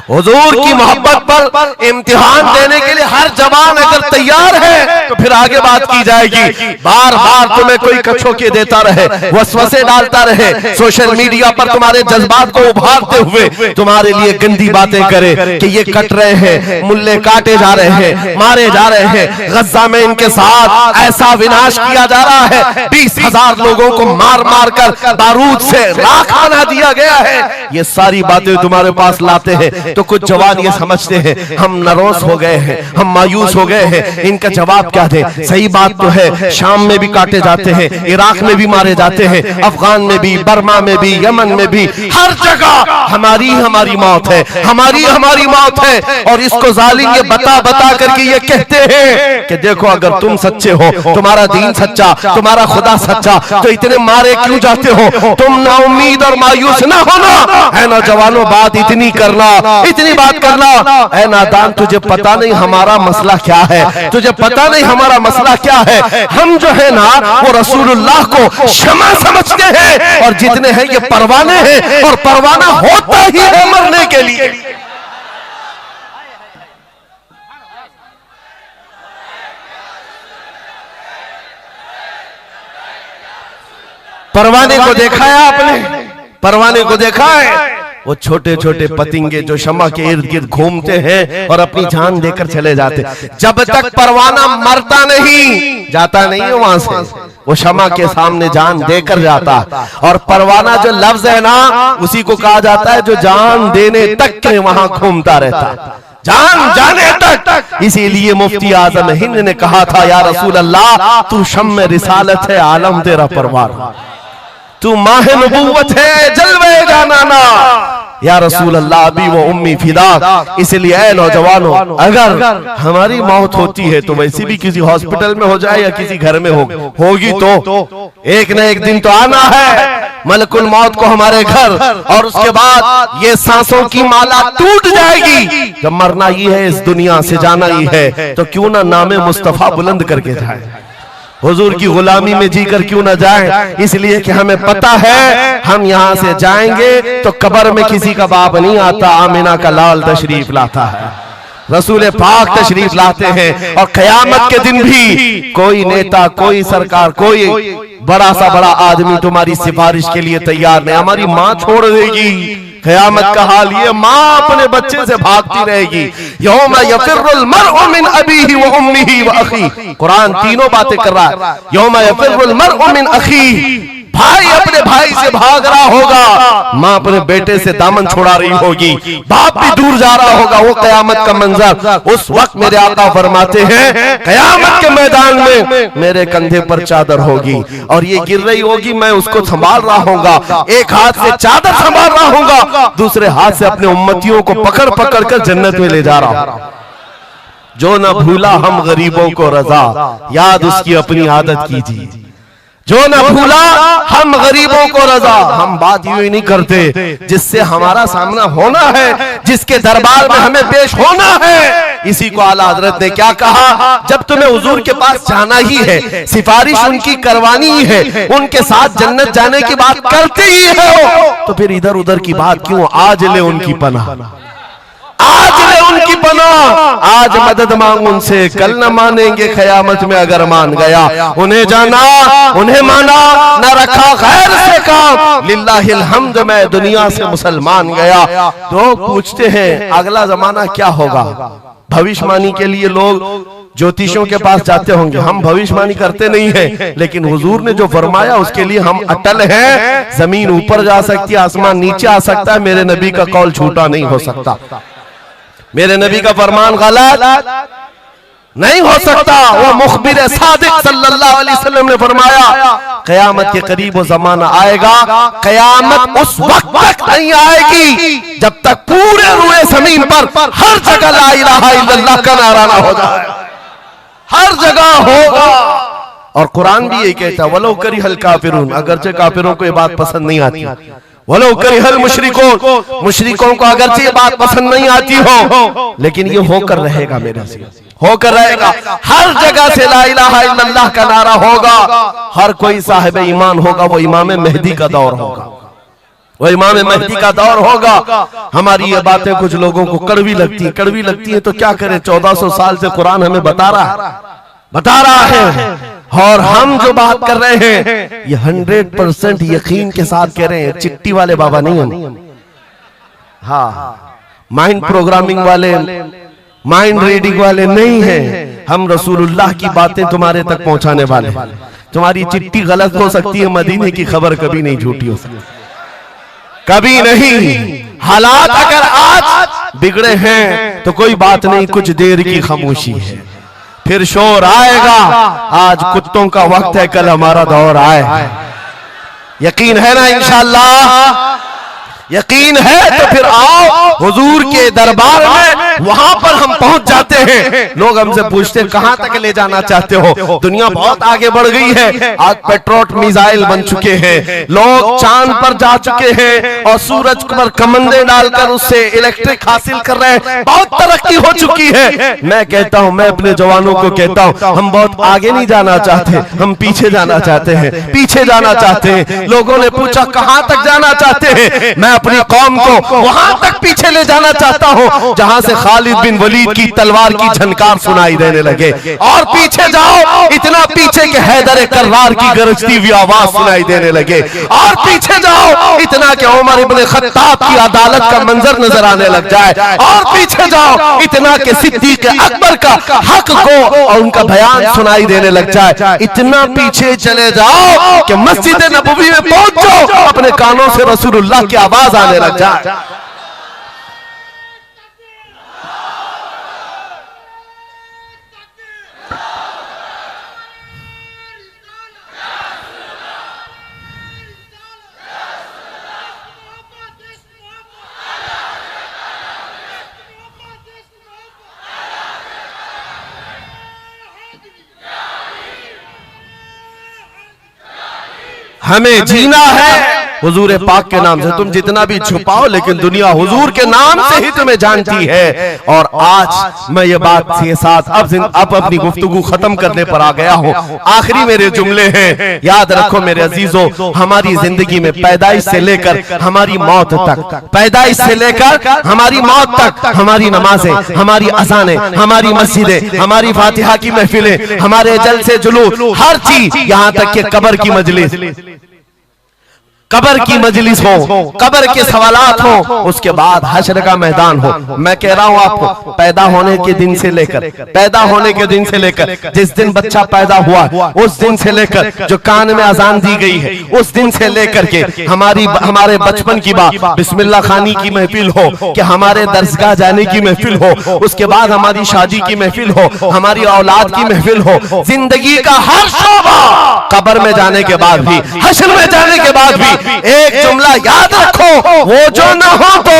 हुजूर की मोहब्बत पर इम्तिहान देने के लिए हर जवान अगर तैयार है तो फिर आगे बात की जाएगी। बार बार तुम्हें कोई कछोके देता रहे, वसवसे डालता रहे, सोशल मीडिया पर तुम्हारे जज्बात को उभारते हुए तुम्हारे लिए गंदी बातें करे कि ये कट रहे हैं, मुल्ले काटे जा रहे हैं, मारे जा रहे हैं, गज्जा में इनके साथ ऐसा विनाश किया जा रहा है, 20,000 लोगों को मार मार कर बारूद से राख बना दिया गया है। ये सारी बातें तुम्हारे पास लाते हैं तो कुछ जवान ये समझते हैं हम नरोस हो गए हैं, हम मायूस हो गए हैं, इनका जवाब क्या दे? सही बात तो है, शाम में भी काटे जाते हैं, इराक में भी मारे जाते हैं, अफगान में भी, बर्मा में भी, यमन में भी, हर जगह हमारी मौत है, हमारी मौत है। और इसको जालिम ये बता बता करके ये कहते हैं कि देखो अगर तुम सच्चे हो, तुम्हारा दीन सच्चा, तुम्हारा खुदा सच्चा, तो इतने मारे क्यों जाते हो? तुम ना उम्मीद और मायूस ना होना है नौजवानों, बात इतनी करना, इतनी बात करना। ऐ नादान, तुझे पता नहीं हमारा मसला क्या है, तुझे पता नहीं हमारा मसला क्या है। हम जो है ना वो रसूलुल्लाह को शमा समझते हैं और जितने हैं ये परवाने हैं, और परवाना होता ही है मरने के लिए। परवाने को देखा है आपने? परवाने को देखा है? वो छोटे छोटे पतिंगे जो शमा के इर्द गिर्द घूमते हैं और अपनी जान देकर चले जाते, जब तक परवाना मरता नहीं, जाता नहीं है वहां से, वो शमा के सामने जान देकर जाता। और परवाना जो लफ्ज है ना, उसी को कहा जाता है जो जान देने तक के वहां घूमता रहता, जान जाने तक। इसीलिए मुफ्ती आजम हिंद ने कहा था, या रसूल अल्लाह तू शम्म रिसालत है, आलम तेरा परवाना, तू माह नबूवत है, जलवे जानाना। या रसूल अल्लाह अभी वो उम्मी फिदा। इसलिए ऐ नौजवानों, अगर हमारी मौत होती है तो वैसे भी किसी हॉस्पिटल में हो जाए या किसी घर में होगी तो एक न एक दिन तो आना है मलकुल मौत को हमारे घर, और उसके बाद ये सांसों की माला टूट जाएगी। जब मरना ही है, इस दुनिया से जाना ही है, तो क्यों ना नामे मुस्तफा बुलंद करके जाए, हुजूर की गुलामी में जीकर क्यों ना जाएं। इसलिए कि हमें पता है हम यहाँ से जाएंगे तो कब्र में किसी का बाप नहीं आता, आमिना का लाल तशरीफ लाता है, रसूल पाक तशरीफ लाते हैं। और कयामत के दिन भी कोई नेता, कोई सरकार, कोई बड़ा सा बड़ा आदमी तुम्हारी सिफारिश के लिए तैयार नहीं। हमारी माँ छोड़ देगी, कयामत का हाल ये, माँ अपने बच्चे से भागती रहेगी। यौमा यफिर्रुल मर्उ मिन अबीही व उम्मिही व अखी, कुरान तीनों बातें कर रहा है। यौमा यफिर्रुल मर्उ मिन अखी, भाई अपने भाई से भाग रहा होगा, माँ अपने बेटे से दामन छुड़ा रही होगी, बाप भी दूर जा रहा होगा। वो कयामत का मंजर, उस वक्त मेरे आका फरमाते हैं कयामत के मैदान में मेरे कंधे पर चादर होगी और ये गिर रही होगी, मैं उसको संभाल रहा होगा, एक हाथ से चादर संभाल रहा होगा, दूसरे हाथ से अपने उम्मतियों को पकड़ पकड़ कर जन्नत में ले जा रहा हूं। जो न भूला हम गरीबों को रजा, याद उसकी अपनी आदत कीजिए। जो न भूला हम गरीबों को रजा। हम बात यूं ही नहीं करते, जिससे हमारा सामना होना है, जिसके दरबार में हमें पेश होना है। इसी को आला हजरत ने क्या कहा, जब तुम्हें हुजूर के पास जाना ही है, सिफारिश उनकी करवानी ही है, उनके साथ जन्नत जाने की बात करते ही हो, तो फिर इधर उधर की बात क्यों। आज ले उनकी पनाह, आज ले उनकी पनाह, आज मदद मांग उनसे, कल न मानेंगे क़यामत में अगर मान गया। उन्हें जाना, उन्हें माना, न रखा गैर से काम, लिल्लाहिल हम्द मैं दुनिया से मुसलमान गया। तो पूछते हैं अगला जमाना क्या होगा। भविष्यवाणी के लिए लोग ज्योतिषियों के पास जाते होंगे, हम भविष्यवाणी करते नहीं हैं, लेकिन हुजूर ने जो फरमाया उसके लिए हम अटल हैं। जमीन ऊपर जा सकती है, आसमान नीचे आ सकता है, मेरे नबी का कौल झूठा नहीं हो सकता, मेरे नबी का फरमान गलत नहीं हो सकता। वो मुखबिर सादिक सल्लल्लाहु अलैहि वसल्लम ने फरमाया क़यामत के करीब वो जमाना आएगा, क़यामत उस वक्त तक नहीं आएगी जब तक पूरे रुए जमीन पर हर जगह ला इलाहा इल्लल्लाह का नारा ना हो जाए, हर जगह होगा। और कुरान भी यही कहता है, वलो करिहल काफिरून, अगरचे काफिरों को ये बात पसंद नहीं आती, वलो करिहल मुशरिकून, मुशरिकों को अगरचे ये बात पसंद नहीं आती हो, लेकिन ये होकर रहेगा, मेरे से होकर रहेगा। हर जगह से ला इलाहा इल्लल्लाह का नारा होगा, हर कोई साहिब ईमान होगा, वो इमाम मेहदी का दौर होगा, वो इमाम मेहदी का दौर होगा। हमारी ये बातें कुछ लोगों को कड़वी लगती है, तो क्या करें, 1400 साल से कुरान हमें बता रहा है। और हम जो बात कर रहे हैं ये 100% यकीन के साथ कह रहे हैं, चिट्ठी वाले बाबा नहीं हैं, हाँ माइंड प्रोग्रामिंग वाले, माइंड रीडिंग वाले नहीं हैं। हम रसूलुल्लाह की बातें तुम्हारे तक पहुंचाने वाले। तुम्हारी चिट्ठी गलत हो सकती है, मदीने की खबर कभी नहीं झूठी हो सकती, कभी नहीं। हालात अगर आज बिगड़े हैं तो कोई बात नहीं, कुछ देर की खामोशी है, फिर शोर आएगा। आज कुत्तों का वक्त है, कल हमारा दौर आए। यकीन है ना इंशाअल्लाह, यकीन है तो फिर आओ हुजूर के दरबार में, वहां पर हम पहुंच जाते हैं। लोग हमसे पूछते हैं कहां तक ले जाना चाहते हो। दुनिया बहुत आगे बढ़ गई है, आज पेट्रोट मिसाइल बन चुके हैं, लोग चांद पर जा चुके हैं और सूरज पर कमंदे डालकर उससे इलेक्ट्रिक हासिल कर रहे हैं, बहुत तरक्की हो चुकी है। मैं कहता हूं, मैं अपने जवानों को कहता हूं, हम बहुत आगे नहीं जाना चाहते, हम पीछे जाना चाहते हैं, पीछे जाना चाहते हैं। लोगों ने पूछा कहां तक जाना चाहते हैं, मैं अपनी कौम को वहां तक पीछे ले जाना चाहता हूं जहां से खालिद बिन वलीद की तलवार की झनकार सुनाई देने लगे। और पीछे जाओ, इतना पीछे के हैदर कर्रार की गरजती हुई आवाज सुनाई देने लगे। और पीछे जाओ, इतना कि उमर इब्ने खत्ताब की अदालत का मंजर नजर आने लग जाए। और पीछे जाओ, इतना कि सिद्दीक अकबर का हक को और उनका बयान सुनाई देने लग जाए। इतना पीछे चले जाओ कि मस्जिद नबवी में पहुंचो, अपने कानों से रसूलुल्लाह की आवाज आने लग जाए। हमें जीना है हुजूर पाक के नाम से। तुम जितना भी छुपाओ, लेकिन दुनिया हुजूर के नाम से ही तुम्हें जानती है। और आज मैं ये बात के साथ अब अपनी गुफ्तगू खत्म करने पर आ गया हूँ। आखिरी मेरे जुमले हैं, याद रखो मेरे अजीजों, हमारी जिंदगी में पैदाइश से लेकर हमारी मौत तक, पैदाइश से लेकर हमारी मौत तक, हमारी नमाजें, हमारी अज़ानें, हमारी मस्जिदें, हमारी फातिहा की महफिलें, हमारे जलसे जुलूस, हर चीज, यहाँ तक कि कब्र की मजलिस, कब्र की मजलिस हो, कब्र के सवालात हो, उसके बाद हश्र का मैदान हो। मैं कह रहा हूं आपको, पैदा होने के दिन से लेकर, पैदा होने के दिन से लेकर, जिस दिन बच्चा पैदा हुआ उस दिन से लेकर, जो कान में अजान दी गई है उस दिन से लेकर के हमारे बचपन की बात, बिस्मिल्लाह खानी की महफिल हो, कि हमारे दरसगाह जाने की महफिल हो, उसके बाद हमारी शादी की महफिल हो, हमारी औलाद की महफिल हो, जिंदगी का हर शोबा, कब्र में जाने के बाद भी, हश्र में जाने के बाद भी एक जुमला याद रखो, वो जो न हो तो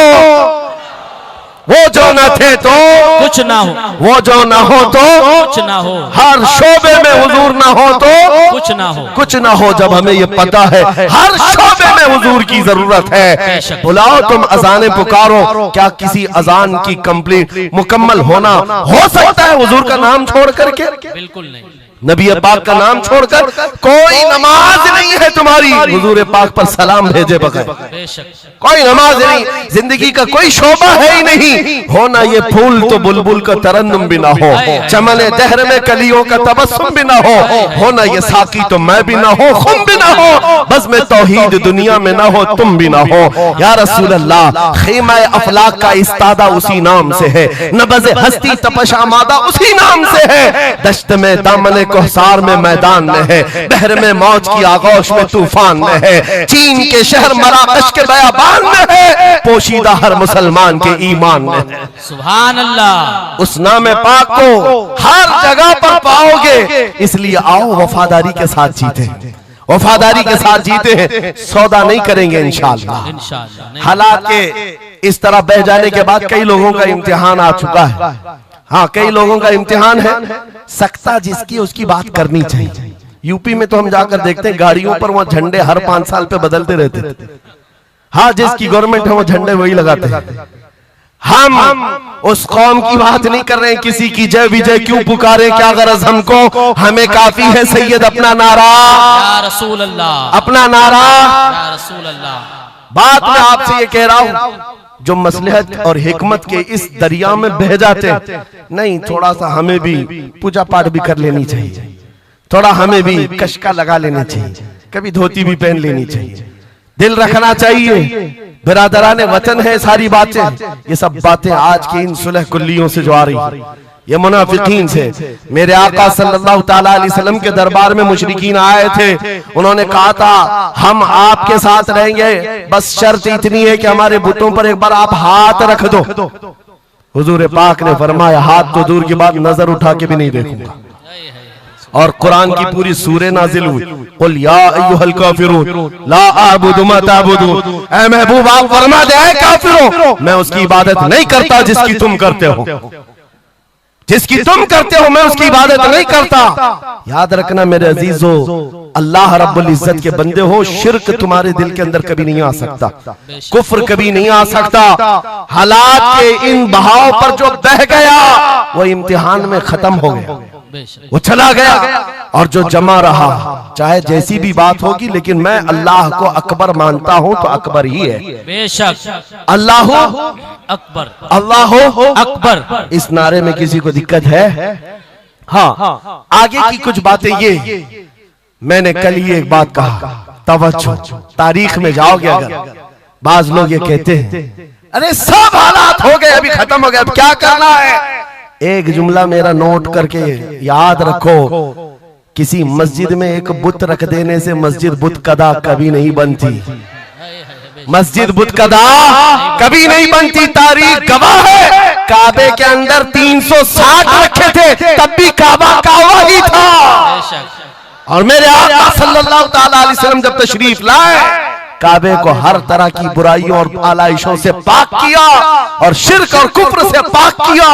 वो जो न थे तो कुछ ना हो, वो जो न हो तो कुछ ना हो, हर शोबे में हुजूर ना हो तो कुछ ना हो, कुछ ना हो। जब हमें ये पता है हर शोबे में हुजूर की जरूरत है, बुलाओ तुम अजाने पुकारो। क्या किसी अजान की कंप्लीट मुकम्मल होना हो सकता है हुजूर का नाम छोड़ करके? बिल्कुल नहीं। नबी पाक का नाम छोड़कर कोई नमाज नहीं है तुम्हारी हुजूर पाक पर सलाम भेजे बगैर। कोई नमाज नहीं, जिंदगी का कोई शोबा है ही नहीं। होना ये फूल तो बुलबुल का तरन्नुम भी ना हो, चमने दहर में कलियों का तबस्सुम भी ना हो। होना ये साकी तो मैं भी ना हो, खुम भी ना हो, बस मैं तौहीद दुनिया में ना हो, तुम भी ना हो। या रसूल अल्लाह, खीमा अफलाक का इस्तादा उसी नाम से है, नबज़ हस्ती तपश आमादा उसी नाम से है। दश्त में दामन कोहसार में मैदान में है, बहर में मौज की आगोश में तूफान में है, चीन के शहर मराकश के बयाबान में है, पोशीदा हर मुसलमान के ईमान में है। सुभान अल्लाह। उस नाम पाक को हर जगह पर पाओगे, इसलिए आओ वफादारी के साथ जीते, वफादारी के साथ जीते हैं, सौदा नहीं करेंगे इंशाअल्लाह। हालात के इस तरह बह जाने के बाद कई लोगों का इम्तिहान आ चुका है। हाँ, कई लोगों का इम्तिहान है, सख्ता जिसकी उसकी बात करनी चाहिए। यूपी में तो हम जाकर देखते हैं गाड़ियों पर वहां झंडे हर 5 साल पे बदलते रहते थे। हाँ, जिसकी गवर्नमेंट है वो झंडे वही लगाते हैं। हम उस कौम की बात नहीं कर रहे हैं, किसी की जय विजय क्यों पुकारे, क्या गरज हमको, हमें काफी है सैयद अपना नारा, या रसूल अल्लाह, अपना नारा, या रसूल अल्लाह। बात मैं आपसे ये कह रहा हूं, जो मसलहत और हिकमत के इस दरिया में बह जाते नहीं, थोड़ा सा हमें भी पूजा पाठ भी कर लेनी चाहिए, थोड़ा हमें भी कशका लगा लेना चाहिए, कभी धोती भी पहन लेनी चाहिए, दिल रखना चाहिए। बिरादराने वतन है सारी बातें, ये सब बातें आज की इन सुलह कुल्लियों से जो आ रही, ये मुनाफिकीन से। मेरे आका सल्लल्लाहु ताला अलैहि वसल्लम के दरबार में मुशरिकीन आए थे, उन्होंने कहा था हम आपके साथ रहेंगे, बस शर्त इतनी है कि हमारे बुतों पर एक बार आप हाथ रख दो। हुजूर पाक ने फरमाया हाथ तो दूर की बात, नजर उठा के भी नहीं देखूंगा। और कुरान की पूरी सूरह नाजिल हुई, कुल या अय्युहल काफिरून ला अअबुदु मा ताबुदून। ऐ महबूब आप फरमा दे, ऐ काफिरों, मैं उसकी इबादत नहीं करता जिसकी तुम करते हो, जिसकी तुम करते हो मैं उसकी इबादत नहीं करता। याद रखना मेरे अजीजों, अल्लाह रब्बुल इज्जत के बंदे हो, शिर्क तुम्हारे दिल के अंदर कभी नहीं आ सकता, कुफ्र कभी नहीं आ सकता। हालात के इन बहाव पर जो बह गया वो इम्तिहान में खत्म हो गया, वो चला गया, और जो जमा रहा चाहे जैसी भी बात होगी, लेकिन मैं अल्लाह को अकबर मानता हूं तो अकबर ही है। बेशक अल्लाह अकबर, अल्लाह अकबर। इस नारे में किसी को दिक्कत है? हाँ, आगे की कुछ बातें ये, मैंने कल ही एक बात कहा, तवज्जो, तारीख में जाओगे अगर, बाज लोग ये कहते हैं अरे सब हालात हो गए, अभी खत्म हो गया, अब क्या करना है? एक जुमला मेरा नोट करके याद रखो, किसी मस्जिद में एक बुत रख देने से मस्जिद बुत कदा कभी नहीं बनती, मस्जिद बुत कदा कभी नहीं बनती। तारीख गवाह है, काबे के अंदर 360 रखे थे, तब भी काबा काबा ही था। और मेरे आका सल्लल्लाहु ताला अलैहि वसल्लम जब तशरीफ लाए, काबे को हर तरह की बुराइयों और आलाइशों से पाक किया और शिर्क और कुफ्र से पाक किया।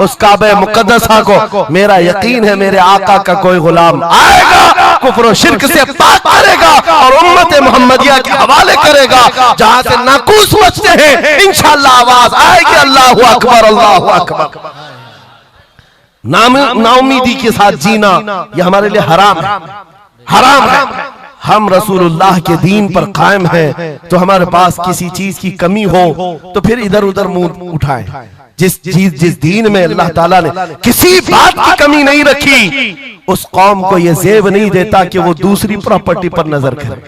उस काबे मुकद्दसा को मेरा यकीन है मेरे आका का कोई गुलाम आएगा, कुफ्र और शिर्क से पाक करेगा और उम्मत मोहम्मदिया के हवाले करेगा। जहां से नाकूस बचते हैं इंशाअल्लाह आवाज आएगी अल्लाहु अकबर, अल्लाहु अकबर। नाउमीदी के साथ जीना यह हमारे लिए हराम है, हराम है। हम रसूलुल्लाह के दीन पर कायम हैं, तो हमारे पास किसी चीज की कमी हो तो फिर इधर उधर मुंह उठाएं। जिस दीन में अल्लाह ताला ने किसी बात की कमी नहीं रखी, उस कौम को यह जेब नहीं देता कि वो दूसरी प्रॉपर्टी पर नजर करे।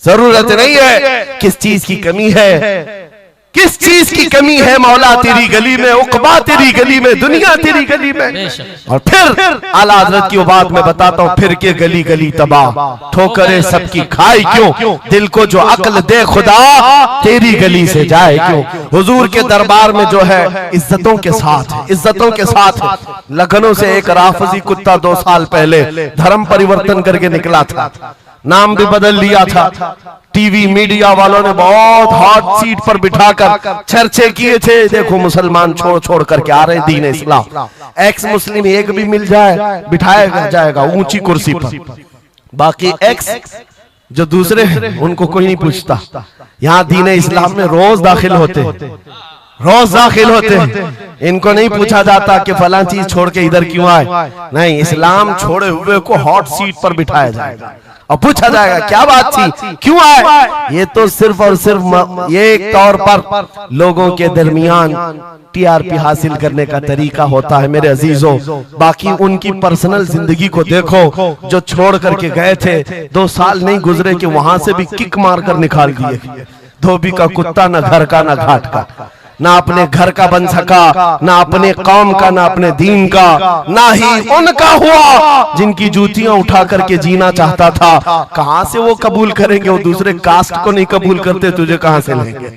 जरूरत नहीं है किस चीज की कमी है, किस चीज की कमी है, मौला तेरी गली में, उकबा तेरी गली में, दुनिया तेरी गली में। और फिर आला हज़रत की वो बात मैं बताता हूँ, फिर के गली गली तबाह, ठोकरे सबकी खाई क्यों, दिल को जो अक्ल दे खुदा तेरी गली से जाए क्यों। हुजूर के दरबार में जो है इज्जतों के साथ, इज्जतों के साथ। लखनऊ से एक राफजी कुत्ता 2 साल पहले धर्म परिवर्तन करके निकला था, नाम भी बदल लिया था। टीवी मीडिया वालों ने बहुत हॉट सीट पर बिठाकर चर्चे किए थे, देखो मुसलमान छोड़ छोड़ करके आ रहे हैं दीन इस्लाम, एक्स मुस्लिम एक भी मिल जाए बिठाया जाएगा ऊंची कुर्सी पर, बाकी एक्स जो दूसरे उनको कोई नहीं पूछता। यहाँ दीन इस्लाम में रोज दाखिल होते, रोज दाखिल होते, इनको नहीं पूछा जाता कि फलां चीज छोड़ के इधर क्यों आए, नहीं, इस्लाम छोड़े हुए को हॉट सीट पर बिठाया जाएगा और पूछा जाएगा क्या बात थी, क्यों आए। ये तो सिर्फ और सिर्फ ये एक तौर पर लोगों के दरमियान टीआरपी हासिल करने का तरीका होता है मेरे अजीजों। बाकी उनकी पर्सनल जिंदगी को देखो, जो छोड़ करके गए थे 2 साल नहीं गुजरे कि वहां से भी किक मार कर निकाल दिए। धोबी का कुत्ता न घर का न घाट का, ना अपने घर का बन सका, ना अपने कौम का, ना अपने दीन का, ना ही उनका हुआ जिनकी जूतियां उठा करके जीना चाहता था। कहां से वो कबूल करेंगे, वो दूसरे कास्ट को नहीं कबूल करते, तुझे कहां से लेंगे,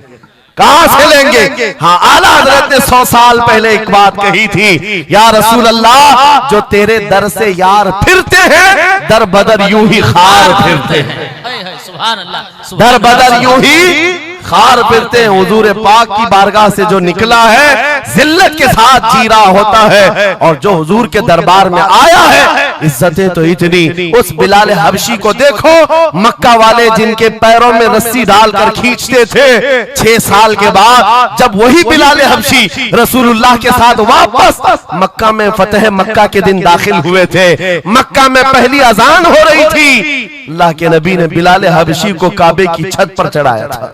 कहां से लेंगे। हाँ, आला हजरत ने 100 साल पहले एक बात कही थी, या रसूल अल्लाह जो तेरे दर से यार फिरते हैं दर बदर यूं ही खार फिरते हैं, सुभान अल्लाह, दर बदर यूं ही खार फिरते हैं। हुजूर पाक की बारगाह से जो निकला है जिल्लत के साथ जी रहा होता है, और जो हुजूर के दरबार में आया है इज्जतें तो इतनी। उस बिलाल हबशी को देखो, मक्का वाले जिनके पैरों में रस्सी डालकर खींचते थे, 6 साल के बाद जब वही बिलाल हबशी रसूलुल्लाह के साथ वापस मक्का में फतेह मक्का के दिन दाखिल हुए थे, मक्का में पहली अजान हो रही थी, अल्लाह के नबी ने बिलाल हबशी को काबे की छत पर चढ़ाया था,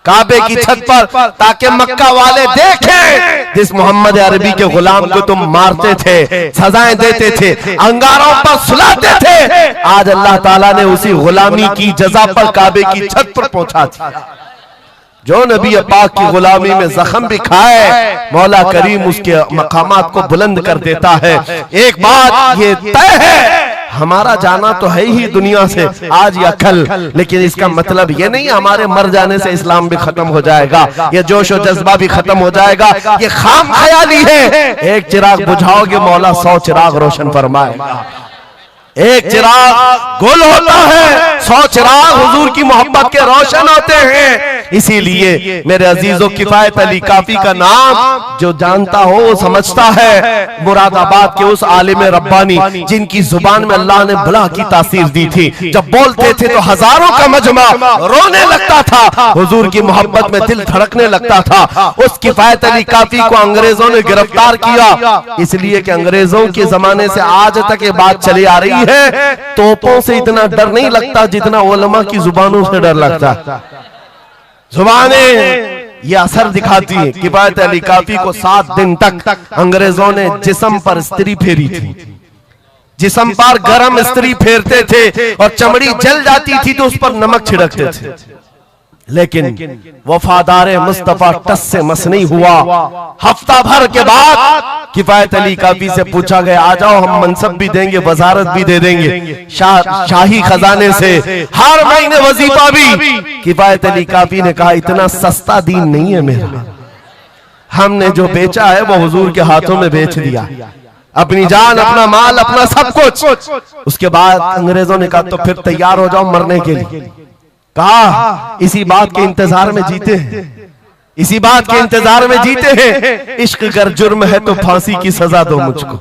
काबे की छत पर, ताकि मक्का वाले देखें जिस मोहम्मद अरबी के गुलाम को तुम मारते थे, सजाएं देते थे, अंगारों पर सुलाते थे, आज अल्लाह ताला ने उसी गुलामी की जजा पर काबे की छत पर पहुंचा दिया। जो नबी पाक की गुलामी में जख्म भी खाए, मौला करीम उसके मकामात को बुलंद कर देता है। एक बात ये तय है, हमारा जाना तो है ही दुनिया से आज या कल, लेकिन इसका मतलब ये नहीं हमारे मर जाने से इस्लाम भी खत्म हो जाएगा, ये जोश और जज्बा भी खत्म हो जाएगा। ये खाम ख्याली है। एक चिराग बुझाओगे मौला 100 चिराग रोशन फरमाएगा। एक चिराग गुल होता है, 100 चिराग हुजूर की मोहब्बत के रोशन होते हैं। इसीलिए मेरे अजीजों, किफायत अली काफी का नाम जो जानता हो वो समझता है। मुरादाबाद के उस आलिम रब्बानी जिनकी जुबान में अल्लाह ने भला की तासीर दी थी, जब बोलते थे तो हजारों का मजमा रोने लगता था, हुजूर की मोहब्बत में दिल धड़कने लगता था। उस किफायत अली काफी को अंग्रेजों ने गिरफ्तार किया, इसलिए कि अंग्रेजों के जमाने से आज तक ये बात चली आ रही है, तोपों से इतना डर नहीं लगता जितना उलमा की जुबानों से डर लगता। जुबानें ये असर दिखाती है। किफायत अली काफी को 7 दिन तक अंग्रेजों ने जिस्म पर स्त्री फेरी थी, जिस्म पर गरम स्त्री फेरते थे और चमड़ी जल जाती थी तो उस पर नमक छिड़कते थे, लेकिन वफादार मुस्तफा टस से मस नहीं हुआ। हफ्ता भर के बाद किफायत अली काफी से पूछा गया, आ जाओ हम मनसब भी देंगे, वजारत भी दे देंगे, शाही खजाने से हर महीने वजीफा भी। किफायत अली काफी ने कहा, इतना सस्ता दीन नहीं है मेरा, हमने जो बेचा है वो हुजूर के हाथों में बेच दिया, अपनी जान, अपना माल, अपना सब कुछ। उसके बाद अंग्रेजों ने कहा तो फिर तैयार हो जाओ मरने के लिए। कहा इसी बात के इंतजार में जीते हैं, इसी बात के इंतजार में जीते हैं, इश्क कर जुर्म है तो फांसी की सजा दो मुझको।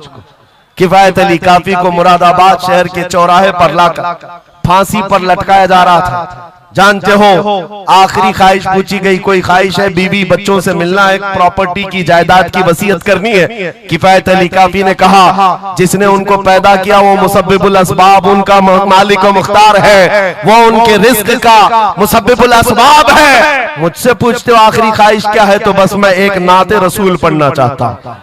किफायत अली काफी को मुरादाबाद शहर के चौराहे पर लाकर फांसी पर लटकाया जा रहा था। जानते हो आखिरी ख्वाहिश पूछी गई, कोई ख्वाहिश है? बीवी बच्चों से मिलना, एक प्रॉपर्टी की जायदाद की वसीयत करनी है। किफायत अली काफी ने कहा, जिसने उनको पैदा किया वो मुसब्बिबुल असबाब, उनका मालिक व मुख्तार है, वो उनके रिस्क का मुसब्बिबुल असबाब है। मुझसे पूछते हो आखिरी ख्वाहिश क्या है, तो बस मैं एक नाते रसूल पढ़ना चाहता हूं,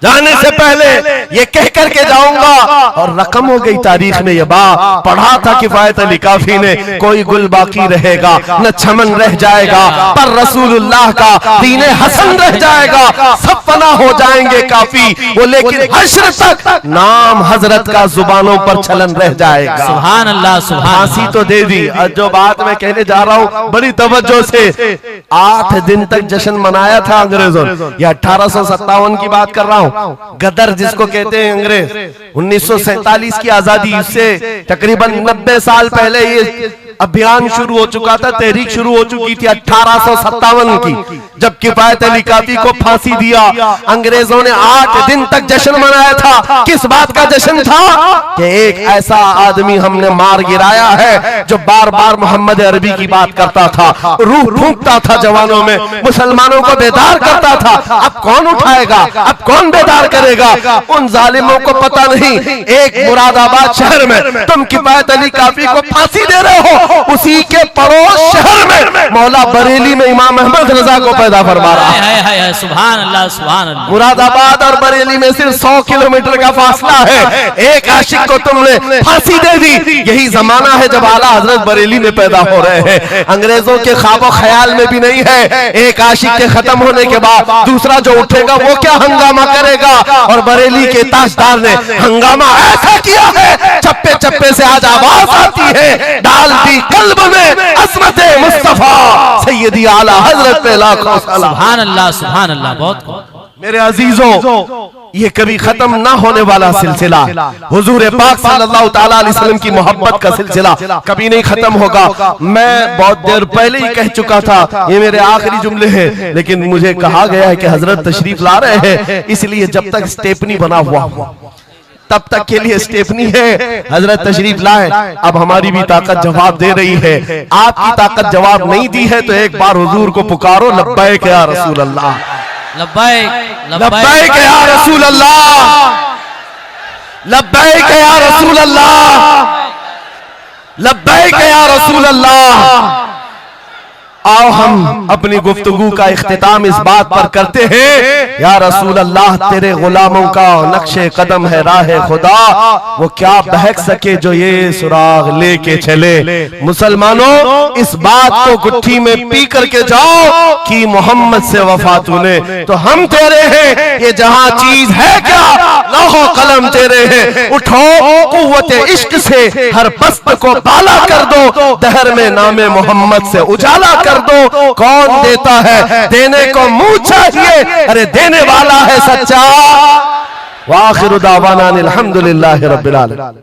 जाने से पहले ये कह करके जाऊंगा। और रकम हो गई तारीख में, ये बात पढ़ा था किफायत अली काफी ने, कोई गुल बाकी रहेगा न चमन रह जाएगा, पर रसूलुल्लाह का दीने हसन रह जाएगा, सब फना हो जाएंगे काफी वो, लेकिन हश्र तक नाम हजरत का जुबानों पर चलन रह जाएगा। सुभान अल्लाह, सुभान। फांसी तो दे दी। जो बात मैं कहने जा रहा हूं बड़ी तवज्जो से, 8 दिन तक जश्न मनाया था अंग्रेजों ने, यह 1857 की बात कर रहा हूं, हूँ। गदर जिसको कहते हैं अंग्रेज, 1947 की आजादी से तकरीबन 90 साल पहले ये अभियान शुरू हो चुका था, तहरीक शुरू हो चुकी थी 1857 की, जब किफायत अली काफी को फांसी दिया। अंग्रेजों ने 8 दिन तक जश्न मनाया था। किस बात का जश्न था? कि एक ऐसा आदमी हमने मार गिराया है जो बार बार मोहम्मद अरबी की बात करता था, रूह फूंकता था जवानों में, मुसलमानों को बेदार करता था। अब कौन उठाएगा, अब कौन बेदार करेगा? उन जालिमों को पता नहीं, एक मुरादाबाद शहर में तुम किफायत अली काफी को फांसी दे रहे हो, उसी के पड़ोस शहर में मौला बरेली में इमाम अहमद रजा को पैदा फरमा रहा है। सुभान अल्लाह, सुभान अल्लाह। मुरादाबाद और बरेली में सिर्फ 100 किलोमीटर का फासला है। एक आशिक को तुमने फांसी दे दी। यही जमाना है जब आला हजरत बरेली में पैदा हो रहे हैं। अंग्रेजों के ख्वाबो ख्याल में भी नहीं है एक आशिक के खत्म होने के बाद दूसरा जो उठेगा वो क्या हंगामा करेगा। और बरेली के ताजदार ने हंगामा ऐसा किया है, चप्पे चप्पे से आज आवाज आती है, डाल दी कल्ब में अज़मत मुस्तफा सैयदी आला हजरत पे लाखों सलाम। सुभान अल्लाह, सुभान अल्लाह। बहुत मेरे अजीजों, ये कभी खत्म ना होने वाला सिलसिला, हुजूर पाक सल्लल्लाहु ताला अलैहि वसल्लम की मोहब्बत का सिलसिला कभी नहीं खत्म होगा। मैं बहुत देर पहले ही कह चुका था, ये मेरे आखिरी जुमले हैं, लेकिन मुझे कहा गया है कि हजरत तशरीफ ला रहे हैं, इसलिए जब तक स्टेपनी बना हुआ तब तक के लिए स्टेपनी है। हजरत तशरीफ लाए, अब हमारी भी ताकत जवाब दे रही है। आपकी ताकत जवाब नहीं दी है तो एक बार हुजूर को पुकारो, लब्बैक या रसूल अल्लाह, लब्बैक लब्बैक या रसूल अल्लाह, लब्बैक या रसूल अल्लाह, लब्बैक या रसूल अल्लाह। आओ हम अपनी गुफ्तगू का इख्तिताम इस बात पर करते हैं, या रसूल अल्लाह तेरे गुलामों का नक्शे कदम है राह खुदा, वो क्या बहक सके जो ये सुराग लेके चले। मुसलमानों, इस बात को गुट्ठी में पी करके जाओ कि मोहम्मद से वफा तूने तो हम तेरे हैं, ये जहां चीज है क्या लौहो कलम तेरे हैं। उठो कुव्वत इश्क से हर पस्त को बाला कर दो, दहर में नामे मोहम्मद से उजाला कर दो। कौन देता है, देने को मुंह चाहिए, अरे देने वाला है सच्चा। वाखिरु दावाना अनिल हम्दुलिल्लाहि रब्बिल आलमीन।